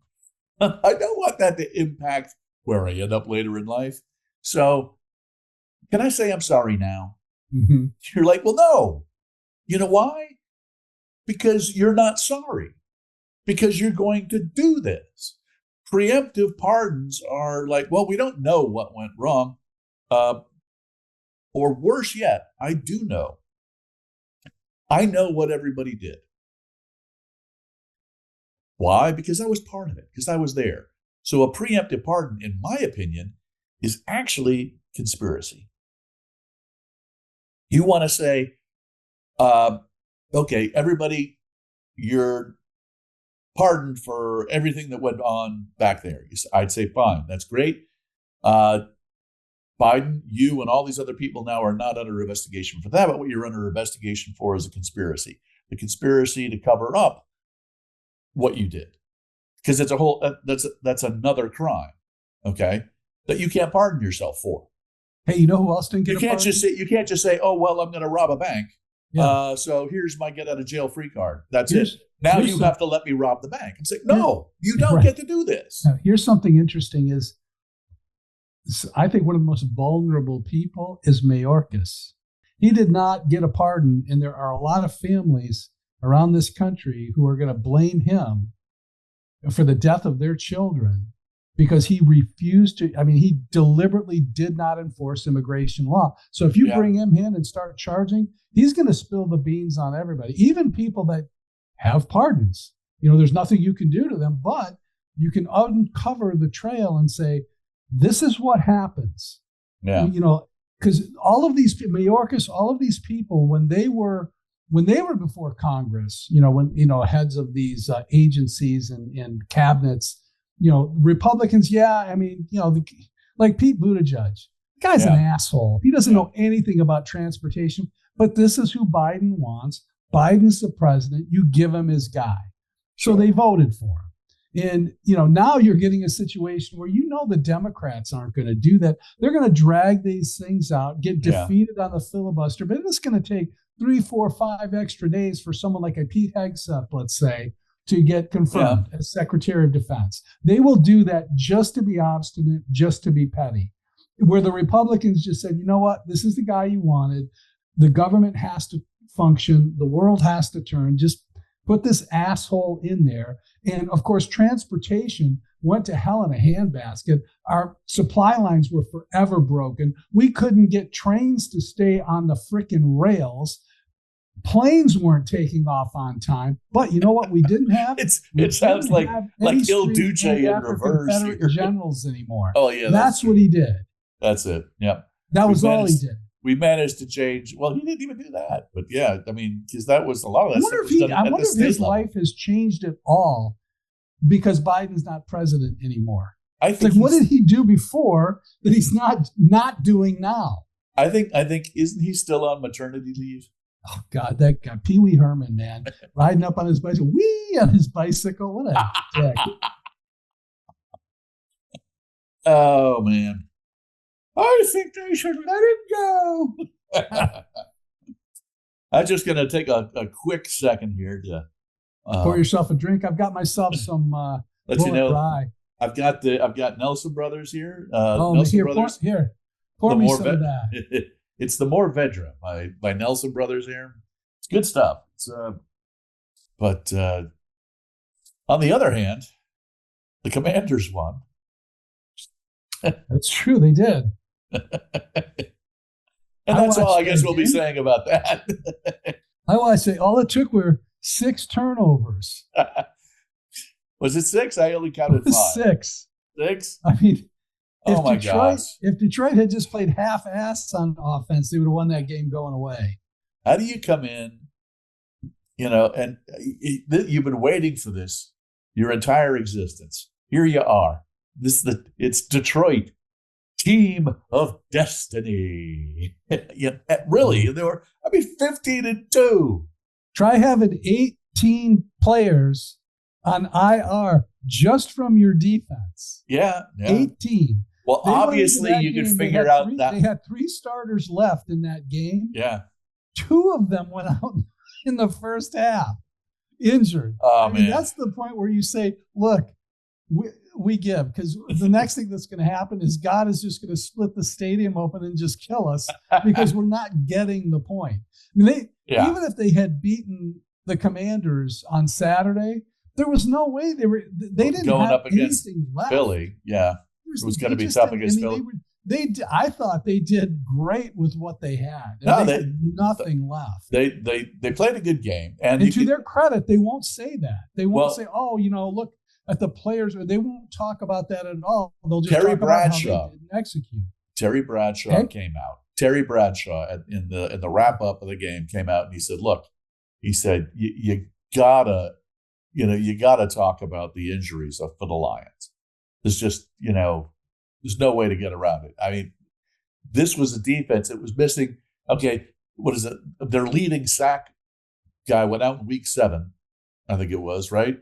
I don't want that to impact where I end up later in life. So can I say I'm sorry now? Mm-hmm. You're like, well, no. You know why? Because you're not sorry. Because you're going to do this. Preemptive pardons are like, well, we don't know what went wrong. Or worse yet, I do know. I know what everybody did. Why? Because I was part of it, because I was there. So a preemptive pardon, in my opinion, is actually conspiracy. You want to say, okay, everybody, you're pardoned for everything that went on back there. I'd say, fine, that's great. Biden, you and all these other people now are not under investigation for that, but what you're under investigation for is a conspiracy. The conspiracy to cover up what you did. Because it's a whole, that's another crime, okay, that you can't pardon yourself for. Hey, you know who else didn't get you can't just say, oh, well, I'm going to rob a bank. Yeah. So here's my get out of jail free card. That's it. Now you have to let me rob the bank. It's like, no, you don't get to do this. Now, here's something interesting is, I think one of the most vulnerable people is Mayorkas. He did not get a pardon, and there are a lot of families around this country who are going to blame him for the death of their children because he refused to. I mean, he deliberately did not enforce immigration law. So if you bring him in and start charging, he's going to spill the beans on everybody, even people that have pardons. There's nothing you can do to them, but you can uncover the trail and say, this is what happens. Yeah. Because all of these Mayorkas, all of these people, when they were before Congress, when heads of these agencies and cabinets, Republicans, like Pete Buttigieg, the guy's an asshole. He doesn't know anything about transportation, but this is who Biden wants. Biden's the president. You give him his guy. So they voted for him. And, now you're getting a situation where the Democrats aren't going to do that. They're going to drag these things out, get defeated on the filibuster, but it's going to take 3, 4, 5 extra days for someone like a Pete Hegseth, let's say, to get confirmed as Secretary of Defense. They will do that just to be obstinate, just to be petty. Where the Republicans just said, you know what, this is the guy you wanted. The government has to function. The world has to turn. Just put this asshole in there. And of course, transportation went to hell in a handbasket. Our supply lines were forever broken. We couldn't get trains to stay on the frickin' rails. Planes weren't taking off on time. But you know what we didn't have? It sounds like Il Duce in reverse. Confederate generals anymore. Oh, yeah. That's what he did. That's it. Yep. That was all he did. We managed to change. Well, he didn't even do that. But yeah, I mean, because that was a lot of that stuff. I wonder if his life has changed at all because Biden's not president anymore. I think what did he do before that he's not doing now? I think isn't he still on maternity leave? Oh God, that guy, Pee Wee Herman, man, riding up on his bicycle, on his bicycle. What a dick. Oh man. I think they should let him go. I'm just going to take a quick second here to pour yourself a drink. I've got myself some let you know. Rye. I've got Nelson Brothers here. Nelson Brothers. Pour me some of that. It's the Morvedra by Nelson Brothers here. It's good stuff. But on the other hand, the Commanders won. That's true. They did. And that's all I guess we'll be saying about that. I say all it took were 6 turnovers. Was it 6? I only counted 5. 6. 6? I mean, gosh. If Detroit had just played half-ass on offense, they would have won that game going away. How do you come in, and you've been waiting for this your entire existence. Here you are. It's Detroit. Team of destiny. Really, they were 15-2. Try having 18 players on IR just from your defense. Yeah. 18. Well, obviously you could figure out that they had 3 starters left in that game. Yeah. 2 of them went out in the first half, injured. Oh, man. That's the point where you say, look, we give, because the next thing that's going to happen is God is just going to split the stadium open and just kill us because we're not getting the point. I mean, even if they had beaten the Commanders on Saturday, there was no way they didn't going have up against anything left. Philly. Yeah, it was going to be tough against Philly. I thought they did great with what they had. No, they had nothing left. They played a good game, and to their credit, they won't say that. They won't say, "Oh, look at the players." Or they won't talk about that at all. They'll just talk about how they didn't execute. Terry Bradshaw came out. Terry Bradshaw in the wrap up of the game came out and he said, "Look," he said, "you gotta talk about the injuries for the Lions. There's just there's no way to get around it. I mean, this was a defense. It was missing. Okay, what is it? Their leading sack guy went out in week 7, I think it was, right?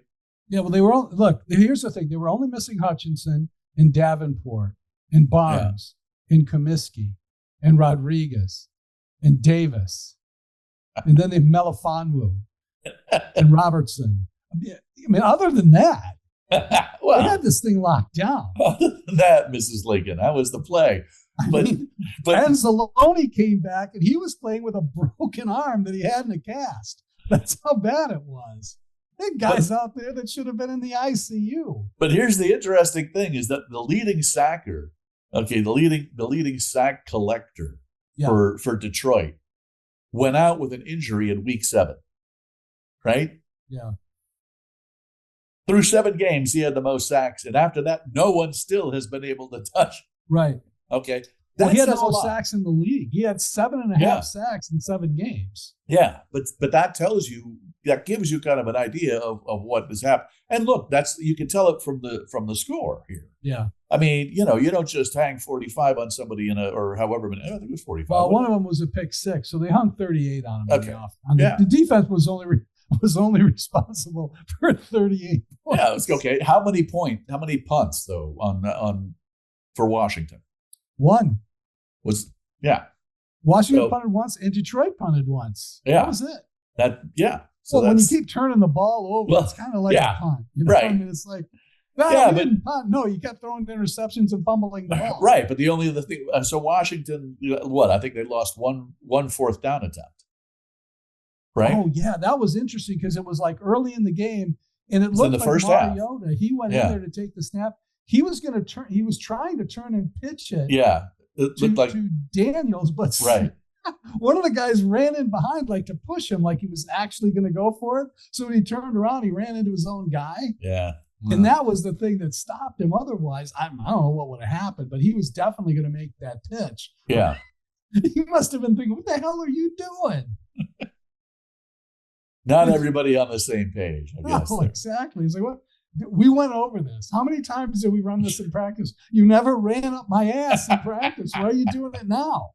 Yeah, well, they were all, look, here's the thing. They were only missing Hutchinson and Davenport and Barnes and Comiskey and Rodriguez and Davis. And then they have Melifonwu and Robertson. I mean, other than that, well, they had this thing locked down. Other than that, Mrs. Lincoln, that was the play. But Anzalone came back and he was playing with a broken arm that he had in a cast. That's how bad it was. There are guys out there that should have been in the ICU. But here's the interesting thing: is that the leading sacker, the leading sack collector for Detroit, went out with an injury in week 7, right? Yeah. Through 7 games, he had the most sacks, and after that, no one still has been able to touch. Right. Okay. He had the most sacks in the league. He had 7.5 sacks in 7 games. Yeah, but that gives you kind of an idea of what has happened. And look, you can tell it from the score here. Yeah. I mean, you don't just hang 45 on somebody or however many. I think it was 45. Well, one of them was a pick 6, so they hung 38 on him. Okay. The defense was only responsible for 38 points. Yeah, it's okay. How many punts though on for Washington? 1. Washington punted once and Detroit punted once. Yeah. That was it. So when you keep turning the ball over, it's kind of like a punt. You know right. I mean, it's like, no, didn't punt. No, you kept throwing interceptions and fumbling the ball. Right, but the thing. So Washington, I think they lost one fourth down attempt. Right. Oh yeah, that was interesting because it was like early in the game, and it looked like Mariota. He went in there to take the snap. He was going to turn. He was trying to turn and pitch it. Yeah, it looked like to Daniels, but right. One of the guys ran in behind, like to push him, like he was actually going to go for it. So when he turned around, he ran into his own guy. Yeah. And that was the thing that stopped him. Otherwise, I don't know what would have happened, but he was definitely going to make that pitch. Yeah. He must have been thinking, what the hell are you doing? Not everybody on the same page, I guess. No, exactly. It's like, what? We went over this. How many times did we run this in practice? You never ran up my ass in practice. Why are you doing it now?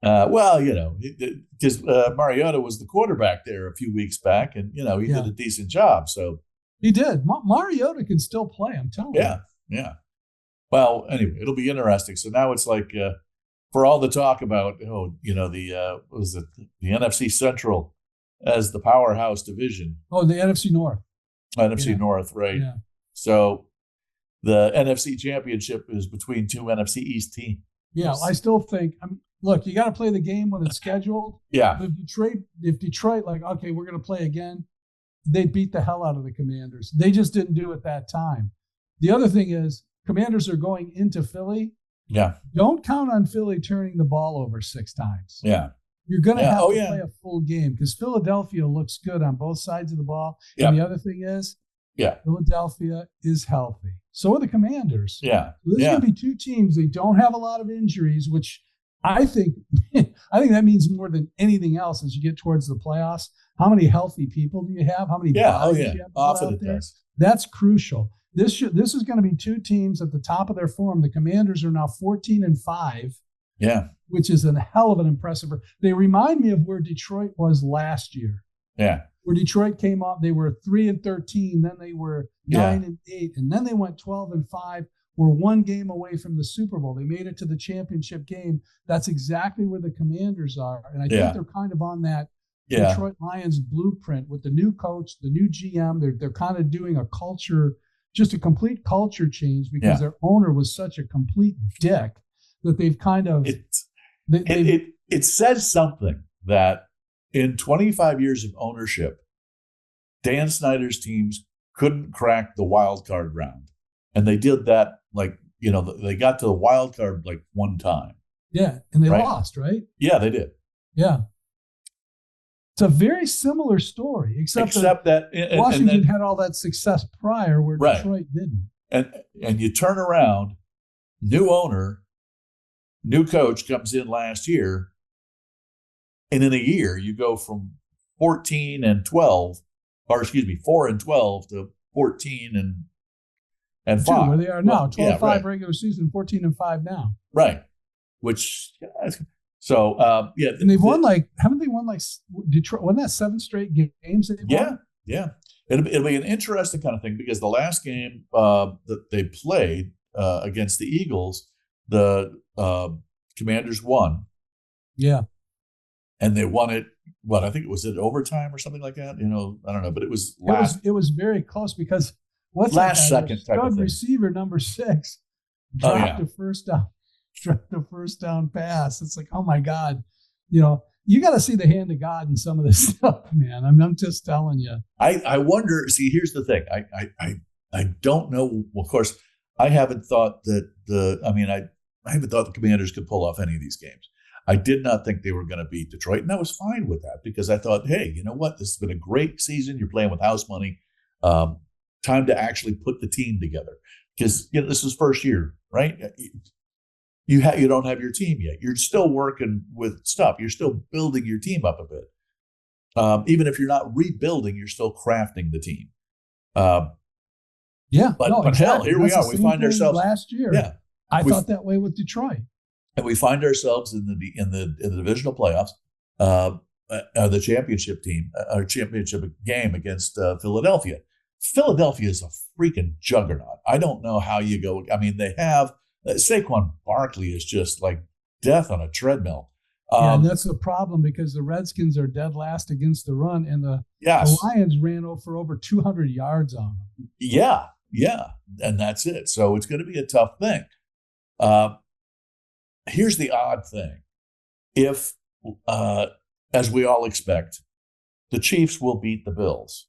Well, because Mariota was the quarterback there a few weeks back, and he did a decent job. So he did. Mariota can still play. I'm telling you. Yeah. Well, anyway, it'll be interesting. So now it's like for all the talk about the NFC Central as the powerhouse division. Oh, the NFC North. NFC North, right? Yeah. So the NFC Championship is between two NFC East teams. Yeah, I still think. Look, you got to play the game when it's scheduled. Yeah. But if Detroit, like, okay, we're going to play again, they beat the hell out of the Commanders. They just didn't do it that time. The other thing is, Commanders are going into Philly. Yeah. Don't count on Philly turning the ball over 6 times. Yeah. You're going to have to play a full game because Philadelphia looks good on both sides of the ball. Yeah. And the other thing is, Philadelphia is healthy. So are the Commanders. Yeah. So this is going to be two teams. They don't have a lot of injuries, which I think that means more than anything else as you get towards the playoffs. How many healthy people do you have? How many bodies do you have often out there? does. That's crucial. This is going to be two teams at the top of their form. The Commanders are now 14-5. Yeah. Which is a hell of an impressive. They remind me of where Detroit was last year. Yeah. Where Detroit came up, they were 3-13, then they were 9-8, and then they went 12-5. Were one game away from the Super Bowl. They made it to the championship game. That's exactly where the Commanders are. And I think they're kind of on that Detroit Lions blueprint with the new coach, the new GM. They're kind of doing a culture, just a complete culture change because their owner was such a complete dick that they've kind of... It says something that in 25 years of ownership, Dan Snyder's teams couldn't crack the wild card round. And they did that, they got to the wild card like one time. Yeah, and they lost, right? Yeah, they did. Yeah. It's a very similar story, except that Washington had all that success prior where Detroit didn't. And you turn around, new owner, new coach comes in last year, and in a year you go from 4-12 to 14 and 5. Where they are now, 12-5 regular season, 14-5 now. Right. Which, so, And they've won haven't they won Detroit, wasn't that 7 straight games they've won? Yeah. It'll be an interesting kind of thing because the last game that they played against the Eagles, the Commanders won. Yeah. And they won it, I think it was in overtime or something like that. I don't know, but it was last. It was very close because last second type of thing. Receiver number 6 dropped a first down pass. It's like, oh my God, you got to see the hand of God in some of this stuff, man. I'm just telling you. I wonder. See, here's the thing. I don't know. Well, of course, I haven't thought that I haven't thought the Commanders could pull off any of these games. I did not think they were going to beat Detroit, and I was fine with that because I thought, hey, you know what? This has been a great season. You're playing with house money. Time to actually put the team together because this is first year, right? You don't have your team yet. You're still working with stuff. You're still building your team up a bit. Even if you're not rebuilding, you're still crafting the team. But exactly. Hell, here we are. We find ourselves last year. Yeah, I thought that way with Detroit. And we find ourselves in the divisional playoffs, the championship team, our championship game against Philadelphia. Philadelphia is a freaking juggernaut. I don't know how you go. I mean, they have Saquon Barkley is just like death on a treadmill. And that's the problem, because the Redskins are dead last against the run, and the Lions ran for over 200 yards on them. Yeah, and that's it. So it's going to be a tough thing. Here's the odd thing. If, as we all expect, the Chiefs will beat the Bills,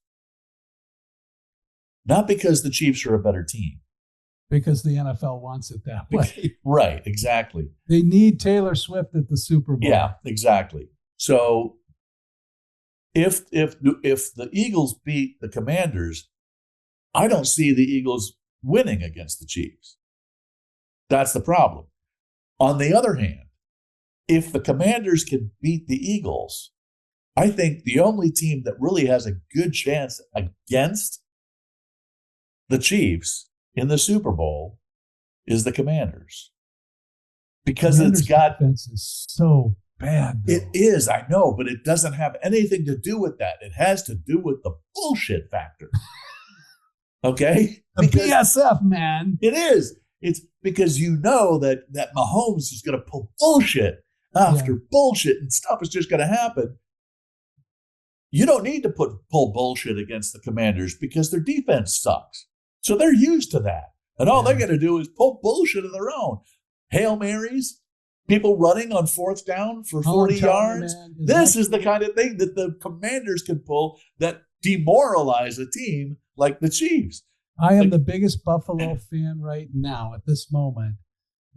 not because the Chiefs are a better team, because the NFL wants it that way. Right, exactly. They need Taylor Swift at the Super Bowl. Yeah, exactly. So if the Eagles beat the Commanders, I don't see the Eagles winning against the Chiefs. That's the problem. On the other hand, if the Commanders can beat the Eagles, I think the only team that really has a good chance against the Chiefs in the Super Bowl is the Commanders. Because Commanders' it's got... defense is so bad, though. It is, I know, but it doesn't have anything to do with that. It has to do with the bullshit factor. Okay? The BSF, man. It is. It's because you know that Mahomes is going to pull bullshit after bullshit, and stuff is just going to happen. You don't need to pull bullshit against the Commanders because their defense sucks. So they're used to that. And all they're going to do is pull bullshit of their own. Hail Marys, people running on fourth down for 40 yards. This is the kind of thing that the Commanders can pull that demoralize a team like the Chiefs. I am the biggest Buffalo fan right now at this moment,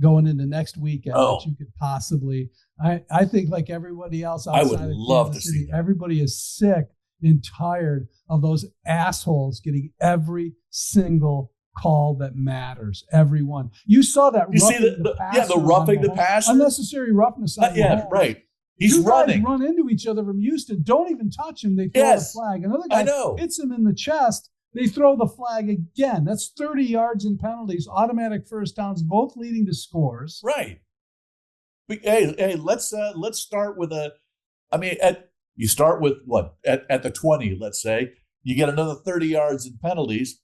going into next weekend that you could possibly. I think, like everybody else outside of Kansas City, everybody is sick and tired of those assholes getting every single call that matters. Everyone. You saw that. You see the roughing the passer, unnecessary roughness. Right. He's running. Guys run into each other from Houston. Don't even touch him. They throw the flag. Another guy hits him in the chest. They throw the flag again. That's 30 yards in penalties, automatic first downs, both leading to scores. Right. Hey, let's start with you start with what at the 20, let's say. You get another 30 yards in penalties.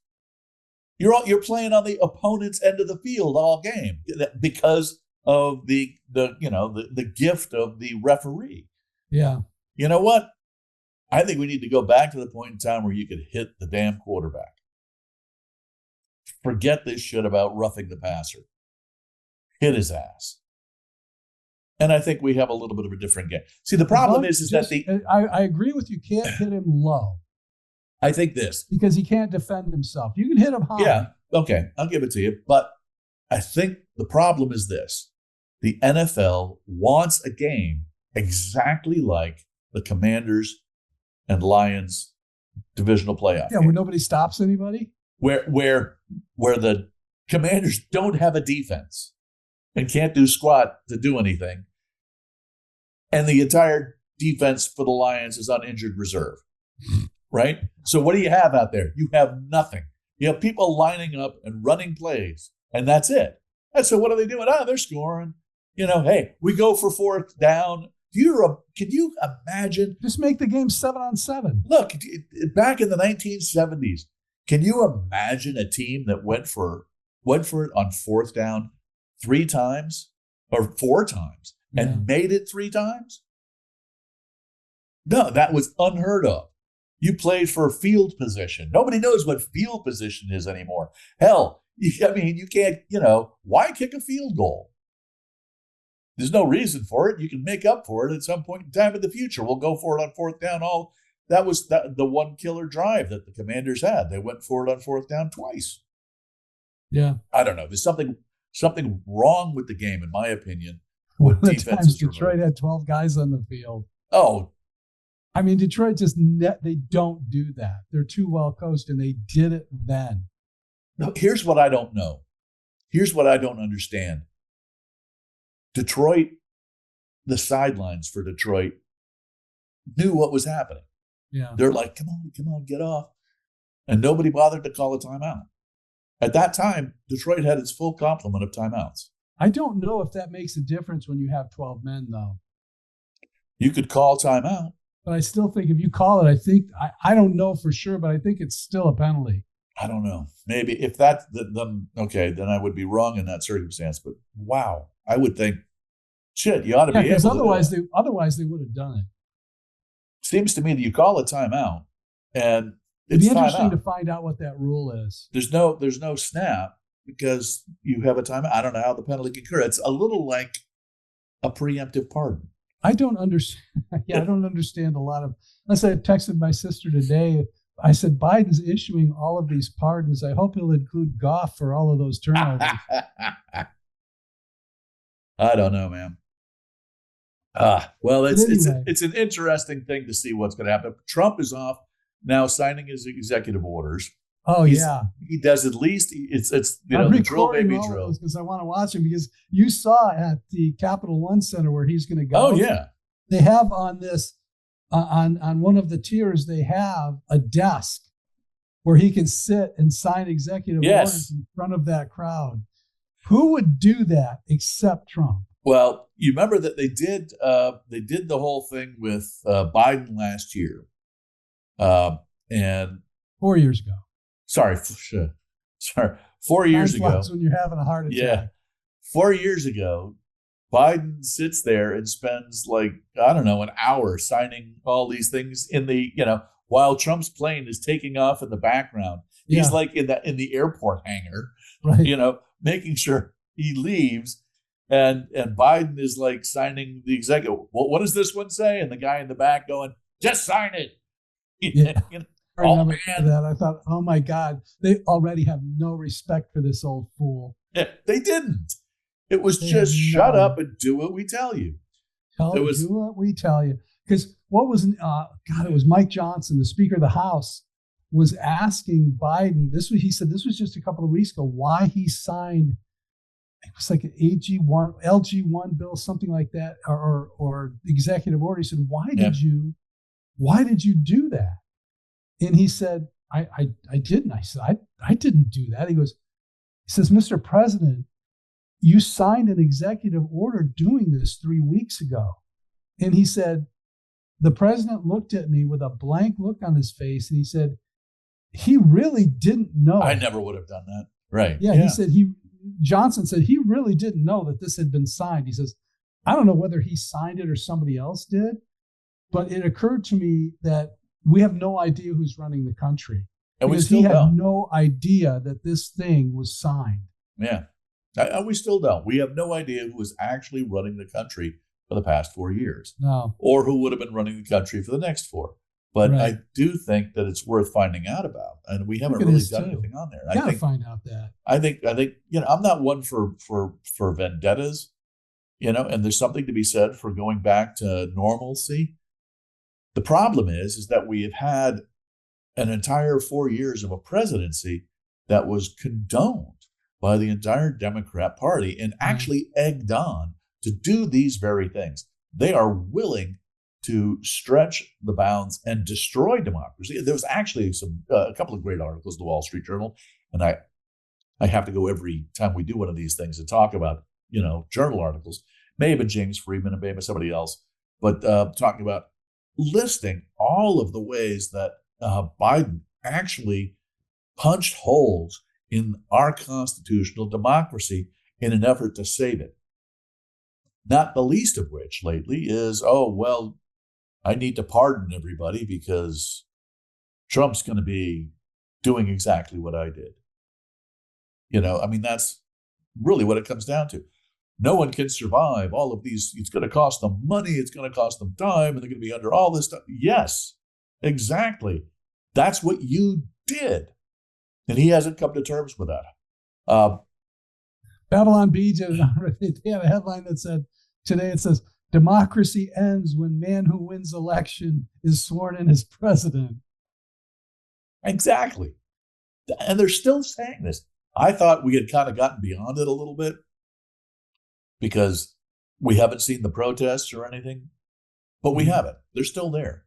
You're playing on the opponent's end of the field all game because of the gift of the referee. Yeah. You know what? I think we need to go back to the point in time where you could hit the damn quarterback. Forget this shit about roughing the passer. Hit his ass. And I think we have a little bit of a different game. See, the problem is that I agree with you. Can't hit him low. I think this. Because he can't defend himself. You can hit him high. Yeah, okay, I'll give it to you. But I think the problem is this. The NFL wants a game exactly like the Commanders and Lions divisional playoff. Yeah, where nobody stops anybody. Where the Commanders don't have a defense and can't do squat to do anything. And the entire defense for the Lions is on injured reserve. Right? So what do you have out there? You have nothing. You have people lining up and running plays, and that's it. And so what are they doing? They're scoring. Hey, we go for fourth down. Can you imagine? Just make the game 7-on-7. Look, back in the 1970s, can you imagine a team that went for it on fourth down 3 times or 4 times and made it 3 times? No, that was unheard of. You played for field position. Nobody knows what field position is anymore. Hell, you can't, why kick a field goal? There's no reason for it. You can make up for it at some point in time in the future. We'll go for it on fourth down. That was the one killer drive that the Commanders had. They went for it on fourth down twice. Yeah. I don't know. There's something wrong with the game, in my opinion. One of the times Detroit had 12 guys on the field. Oh, I mean, Detroit they don't do that. They're too well coached, and they did it then. No, here's what I don't know. Here's what I don't understand. Detroit, the sidelines for Detroit knew what was happening. Yeah. They're like, come on, get off. And nobody bothered to call a timeout. At that time, Detroit had its full complement of timeouts. I don't know if that makes a difference when you have 12 men, though. You could call timeout. But I still think if you call it, I don't know for sure, but I think it's still a penalty. I don't know. Maybe if that's okay, then I would be wrong in that circumstance. But wow, I would think shit, you ought to be able to. Because otherwise they would have done it. Seems to me that you call a timeout, and it'd be interesting to find out what that rule is. There's no snap because you have a timeout. I don't know how the penalty can occur. It's a little like a preemptive pardon. I don't understand. I don't understand a lot of. Unless I texted my sister today. I said, Biden's issuing all of these pardons. I hope he'll include Goff for all of those turnovers. I don't know, man. Well, it's an interesting thing to see what's going to happen. Trump is off now signing his executive orders. Oh, he does at least. It's the drill baby drill because I want to watch him because you saw at the Capital One Center where he's going to go. Oh yeah, they have on this. On one of the tiers, they have a desk where he can sit and sign executive orders in front of that crowd. Who would do that except Trump? Well, you remember that they did the whole thing with Biden last year, and 4 years ago. Sorry, 4 years ago. When you're having a heart attack. Yeah, 4 years ago. Biden sits there and spends an hour signing all these things while Trump's plane is taking off in the background. He's in the airport hangar, right? Making sure he leaves, and Biden is signing the executive. What does this one say? And the guy in the back going, "Just sign it." Yeah. Oh man, that I thought, oh my God, they already have no respect for this old fool. Yeah, they didn't. It was just shut up and do what we tell you. Do what we tell you. Because what was, it was Mike Johnson, the Speaker of the House, was asking Biden, he said this was just a couple of weeks ago, why he signed, it was like an LG1 bill, something like that, or executive order. He said, why did you do that? And he said, I didn't. I said, I didn't do that. He says, Mr. President, you signed an executive order doing this 3 weeks ago. And he said, the president looked at me with a blank look on his face. And he said, he really didn't know. I never would have done that. Right. Yeah. He said, Johnson said he really didn't know that this had been signed. He says, I don't know whether he signed it or somebody else did, but it occurred to me that we have no idea who's running the country. And because he had no idea that this thing was signed. Yeah. We still don't. We have no idea who was actually running the country for the past 4 years. No. Or who would have been running the country for the next 4. But right. I do think that it's worth finding out about. And we haven't really done anything on there. You got to find out that. I think I'm not one for vendettas, and there's something to be said for going back to normalcy. The problem is that we have had an entire 4 years of a presidency that was condoned by the entire Democrat Party and actually egged on to do these very things. They are willing to stretch the bounds and destroy democracy. There was actually a couple of great articles in the Wall Street Journal, and I have to go every time we do one of these things to talk about, journal articles. May have been James Friedman and maybe somebody else, but talking about listing all of the ways that Biden actually punched holes in our constitutional democracy in an effort to save it. Not the least of which lately is, I need to pardon everybody because Trump's going to be doing exactly what I did. That's really what it comes down to. No one can survive all of these. It's going to cost them money. It's going to cost them time. And they're going to be under all this stuff. Yes, exactly. That's what you did. And he hasn't come to terms with that. Babylon Bee they had a headline that said, today it says, democracy ends when man who wins election is sworn in as president. Exactly. And they're still saying this. I thought we had kind of gotten beyond it a little bit because we haven't seen the protests or anything, but we haven't. They're still there.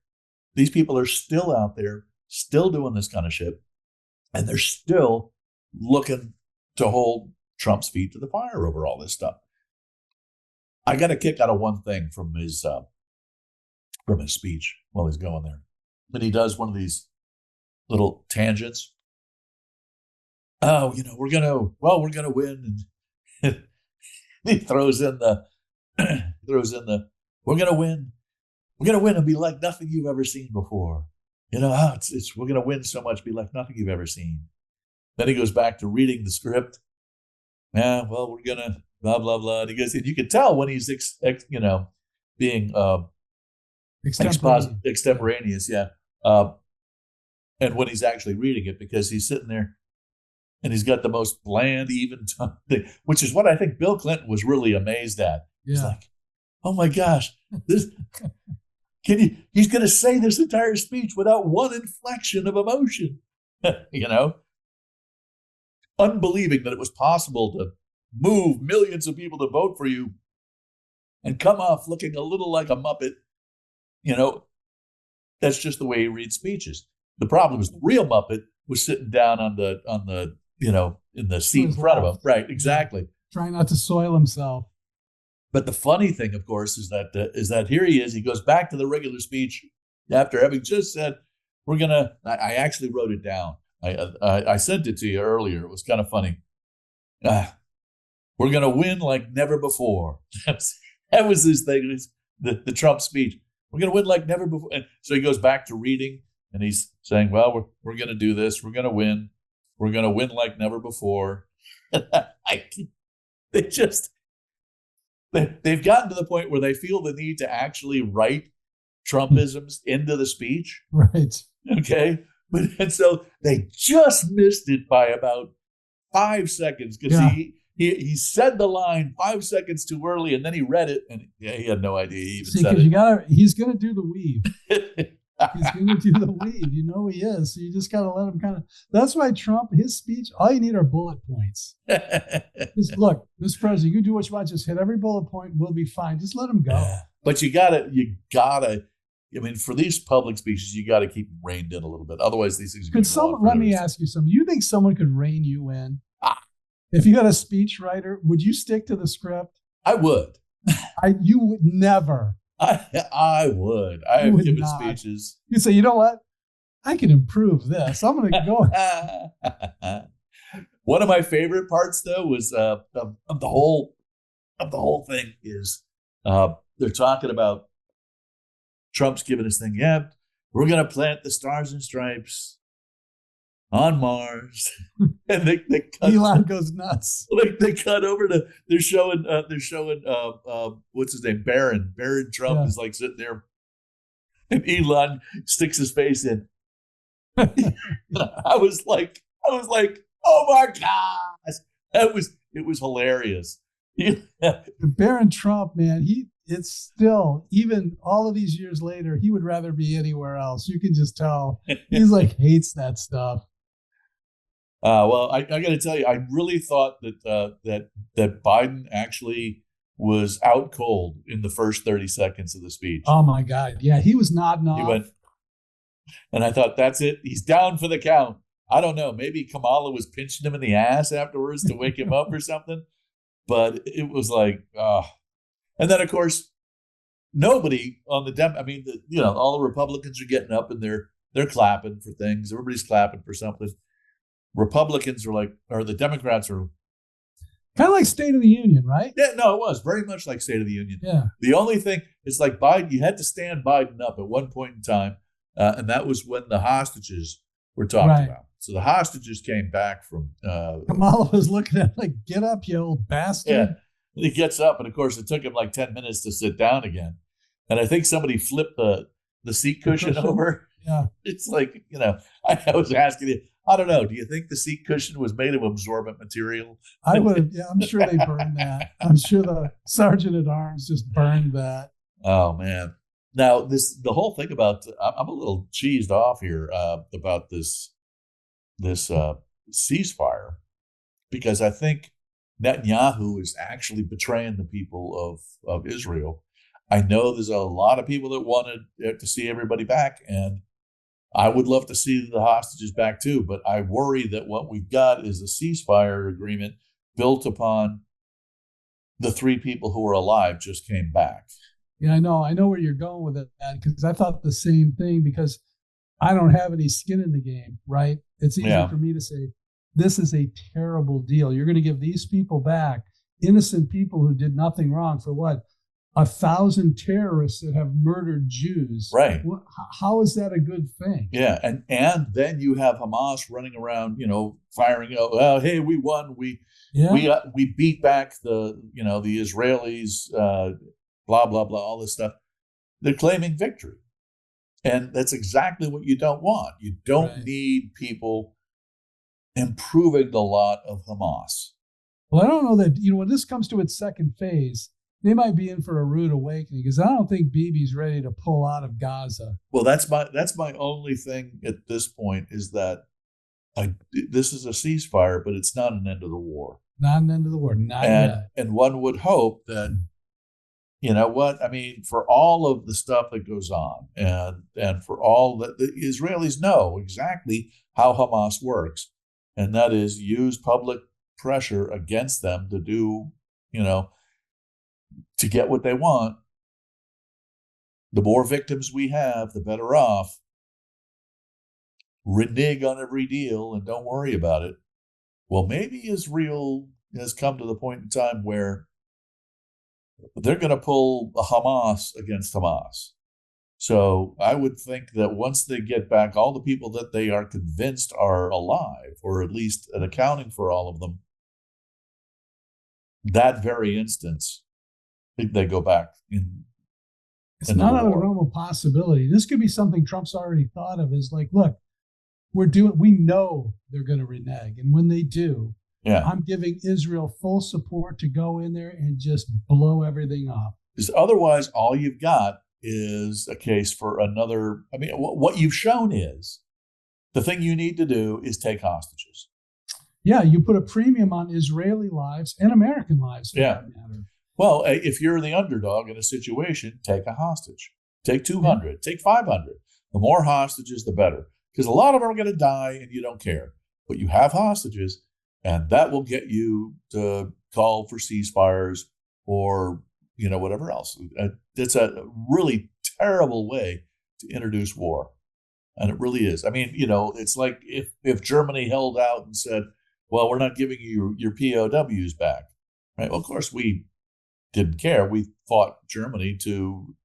These people are still out there, still doing this kind of shit. And they're still looking to hold Trump's feet to the fire over all this stuff. I got a kick out of one thing from his speech while he's going there. But he does one of these little tangents. Oh, we're gonna win, and he throws in throws in we're going to win. We're going to win and be like nothing you've ever seen before. We're going to win so much, be like nothing you've ever seen. Then he goes back to reading the script. Yeah, well, we're going to blah, blah, blah. And he goes, and you can tell when he's, being extemporaneous. Yeah. And when he's actually reading it, because he's sitting there and he's got the most bland, even thing, which is what I think Bill Clinton was really amazed at. Yeah. He's like, oh my gosh, he's going to say this entire speech without one inflection of emotion, unbelieving that it was possible to move millions of people to vote for you and come off looking a little like a Muppet. That's just the way he reads speeches. The problem is the real Muppet was sitting down on the in the seat in front of him. Right, exactly. Trying not to soil himself. But the funny thing, of course, is that here he is. He goes back to the regular speech after having just said, "We're gonna." I actually wrote it down. I sent it to you earlier. It was kind of funny. We're gonna win like never before. That was his thing. The Trump speech. We're gonna win like never before. And so he goes back to reading, and he's saying, "Well, we're gonna do this. We're gonna win. We're gonna win like never before." They've gotten to the point where they feel the need to actually write Trumpisms into the speech. Right. Okay. And so they just missed it by about 5 seconds because he said the line 5 seconds too early, and then he read it, and he had no idea he even said it. He's going to do the weave. He's going to do the weave. He is. So you just got to let him kind of. That's why Trump, his speech, all you need are bullet points. Just look, Mr. President, you do what you want. Just hit every bullet point. We'll be fine. Just let him go. Yeah. But you gotta. I mean, for these public speeches, you got to keep them reined in a little bit. Otherwise, these things. Let me ask you something. You think someone could rein you in? If you had a speech writer, would you stick to the script? I would. You would never. I would. I have given speeches. You'd say, you know what? I can improve this. I'm going to go. One of my favorite parts, though, was of the whole thing is they're talking about Trump's giving his thing. Yeah, we're going to plant the stars and stripes on Mars, and they cut, Elon goes nuts. They cut over to they're showing what's his name, Barron Trump is like sitting there, and Elon sticks his face in. I was like, oh my gosh, it was hilarious. Barron Trump, man, it's still, even all of these years later, he would rather be anywhere else. You can just tell he's like hates that stuff. Well, I got to tell you, I really thought that Biden actually was out cold in the first 30 seconds of the speech. Oh my God! Yeah, he was nodding off. He went, and I thought, that's it. He's down for the count. I don't know. Maybe Kamala was pinching him in the ass afterwards to wake him up or something. But it was like, and then of course, nobody on the all the Republicans are getting up and they're clapping for things. Everybody's clapping for something. Republicans are like, or the Democrats are kind of like State of the Union, right? Yeah, no, it was very much like State of the Union. Yeah. The only thing is like Biden, you had to stand Biden up at one point in time, and that was when the hostages were talked about. So the hostages came back from. Kamala was looking at like, get up, you old bastard. Yeah. And he gets up, and of course, it took him like 10 minutes to sit down again. And I think somebody flipped the seat cushion over. Yeah. It's like, I was asking you, I don't know. Do you think the seat cushion was made of absorbent material? I would. Yeah, I'm sure they burned that. I'm sure the sergeant at arms just burned that. Oh man! Now the whole thing about I'm a little cheesed off here about this ceasefire, because I think Netanyahu is actually betraying the people of Israel. I know there's a lot of people that wanted to see everybody back, and I would love to see the hostages back too, but I worry that what we've got is a ceasefire agreement built upon the 3 people who are alive just came back. Yeah, I know where you're going with it, because I thought the same thing, because I don't have any skin in the game, right? It's easy for me to say, this is a terrible deal. You're going to give these people back, innocent people who did nothing wrong, for what? 1,000 terrorists that have murdered Jews. Right. How is that a good thing? Yeah. And then you have Hamas running around, firing out, well, hey, we won. We beat back the Israelis, blah, blah, blah, all this stuff. They're claiming victory. And that's exactly what you don't want. You don't need people improving the lot of Hamas. Well, I don't know that, when this comes to its second phase, they might be in for a rude awakening, because I don't think Bibi's ready to pull out of Gaza. Well, that's my only thing at this point, is that this is a ceasefire, but it's not an end of the war. Not an end of the war, not yet. And one would hope that, for all of the stuff that goes on, and for all that, the Israelis know exactly how Hamas works, and that is use public pressure against them to do, to get what they want. The more victims we have, the better off. Renege on every deal and don't worry about it. Well, maybe Israel has come to the point in time where they're going to pull Hamas against Hamas. So I would think that once they get back all the people that they are convinced are alive, or at least an accounting for all of them, that very instance, they go back in. It's not out of the realm of possibility. This could be something Trump's already thought of, is like, look, we know they're going to renege. And when they do, I'm giving Israel full support to go in there and just blow everything up. Because otherwise, all you've got is a case for another. What you've shown is the thing you need to do is take hostages. Yeah, you put a premium on Israeli lives and American lives, for that matter. Well, if you're the underdog in a situation, take a hostage. Take 200, take 500. The more hostages, the better. Because a lot of them are going to die and you don't care. But you have hostages, and that will get you to call for ceasefires or, whatever else. It's a really terrible way to introduce war. And it really is. It's like if Germany held out and said, well, we're not giving you your POWs back. Right? Well, of course, we didn't care. We fought Germany to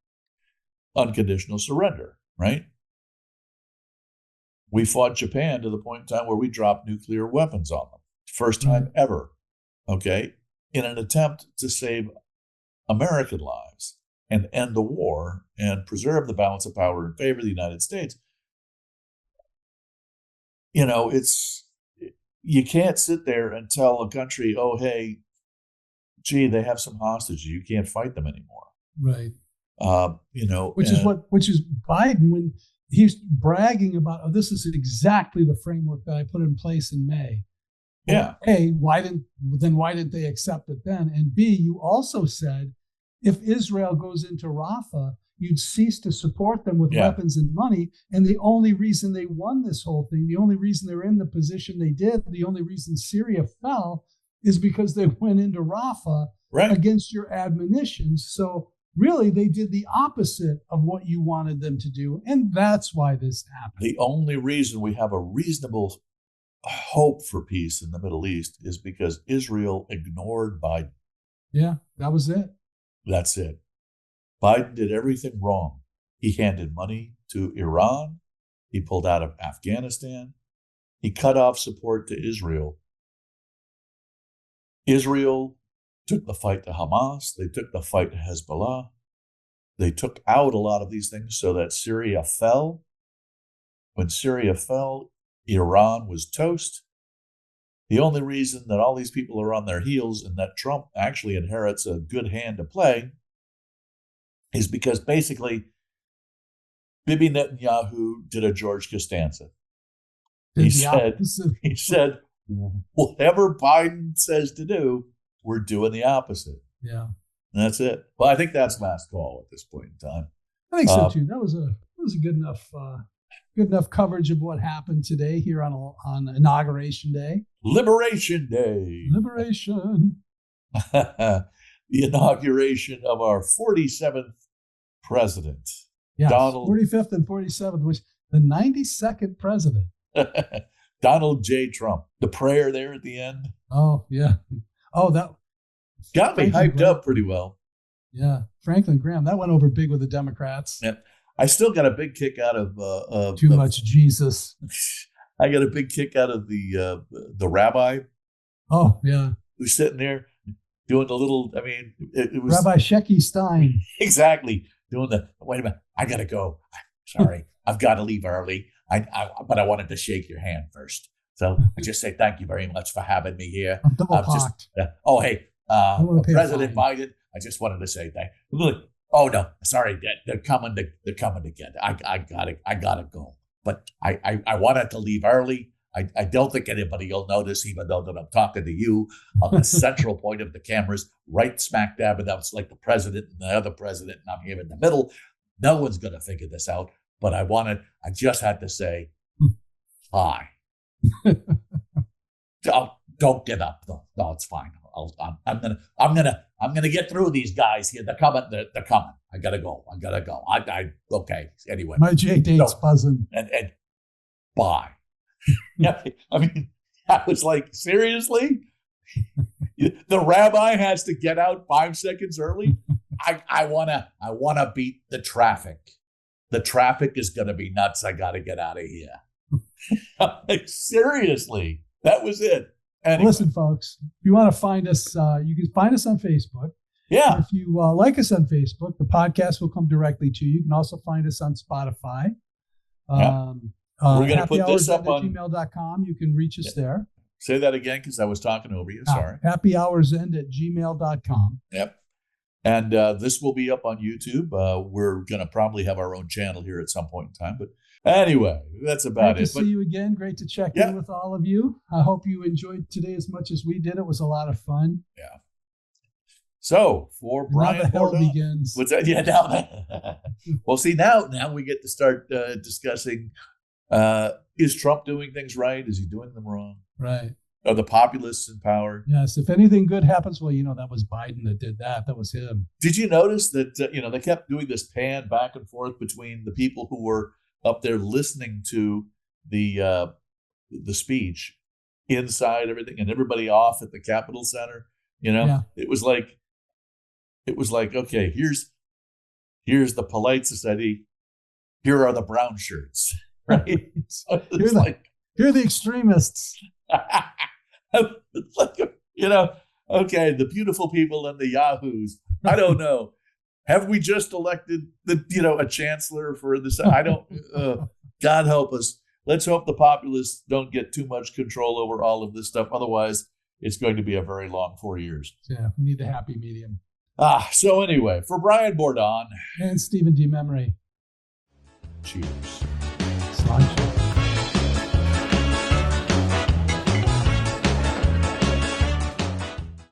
unconditional surrender, right? We fought Japan to the point in time where we dropped nuclear weapons on them. First time ever, okay? In an attempt to save American lives and end the war and preserve the balance of power in favor of the United States. You can't sit there and tell a country, oh, hey, gee, they have some hostages. You can't fight them anymore. Right. Which is Biden, when he's bragging about, this is exactly the framework that I put in place in May. Well, A, why didn't they accept it then? And B, you also said, if Israel goes into Rafah, you'd cease to support them with weapons and money. And the only reason they won this whole thing, the only reason they're in the position they did, the only reason Syria fell, is because they went into Rafah against your admonitions. So really, they did the opposite of what you wanted them to do. And that's why this happened. The only reason we have a reasonable hope for peace in the Middle East is because Israel ignored Biden. Yeah, that was it. That's it. Biden did everything wrong. He handed money to Iran. He pulled out of Afghanistan. He cut off support to Israel. Israel took the fight to Hamas. They took the fight to Hezbollah. They took out a lot of these things so that Syria fell. When Syria fell, Iran was toast. The only reason that all these people are on their heels and that Trump actually inherits a good hand to play is because basically Bibi Netanyahu did a George Costanza. He said, whatever Biden says to do, we're doing the opposite. Yeah. And that's it. Well, I think that's last call at this point in time. I think so too. That was a good enough coverage of what happened today here on Inauguration Day. Liberation Day. Liberation. The inauguration of our 47th president. Yeah, 45th and 47th, which the 92nd president. Donald J. Trump. The prayer there at the end. Oh, yeah. Oh, that got me hyped up pretty well. Yeah, Franklin Graham. That went over big with the Democrats. Yeah. I still got a big kick out of too much Jesus. I got a big kick out of the rabbi. Oh yeah, who's sitting there doing the little. I mean, it was Rabbi Shecky Stein. Exactly, doing the. Wait a minute, I gotta go. Sorry, I've got to leave early. But I wanted to shake your hand first. So I just say thank you very much for having me here. I'm double parked. Hey, President Biden. I just wanted to say thank you. Oh no, sorry, they're coming to get. I gotta go. But I wanted to leave early. I don't think anybody will notice, even though that I'm talking to you on the central point of the cameras, right smack dab, and that's like the president and the other president, and I'm here in the middle. No one's gonna figure this out. But I just had to say hi. Don't get up though. No, it's fine. I'm gonna get through these guys here. They're coming. They're coming. I gotta go. Okay. Anyway, my J-date's buzzing. And bye. Yeah, I mean, I was like, seriously? The rabbi has to get out 5 seconds early. I wanna beat the traffic. The traffic is gonna be nuts. I gotta get out of here. Like, seriously, that was it. Anyway. Listen, folks, if you want to find us, you can find us on Facebook. Yeah. If you like us on Facebook, the podcast will come directly to you. You can also find us on Spotify. Yeah. We're going to put this up on gmail.com. You can reach us there. Say that again, because I was talking over you. Sorry. happyhoursend@gmail.com. Yep. And this will be up on YouTube. We're going to probably have our own channel here at some point in time. But anyway, that's about it. Great to see you again. Great to check in with all of you. I hope you enjoyed today as much as we did. It was a lot of fun. Yeah. So for Brian, now the hell begins. What's that? Yeah. Now, well, see, now we get to start discussing: is Trump doing things right? Is he doing them wrong? Right. Are the populists in power? Yes. If anything good happens, well, that was Biden that did that. That was him. Did you notice that they kept doing this pan back and forth between the people who were up there listening to the speech inside everything and everybody off at the Capitol Center? It was like, okay, here's the polite society. Here are the brown shirts, right? So here are the extremists. Okay, the beautiful people and the yahoos. I don't know. Have we just elected a chancellor for this? I don't. God help us. Let's hope the populists don't get too much control over all of this stuff. Otherwise, it's going to be a very long 4 years. Yeah, we need the happy medium. So anyway, for Brian Bourdon and Stephen D. Memory. Cheers. Slide.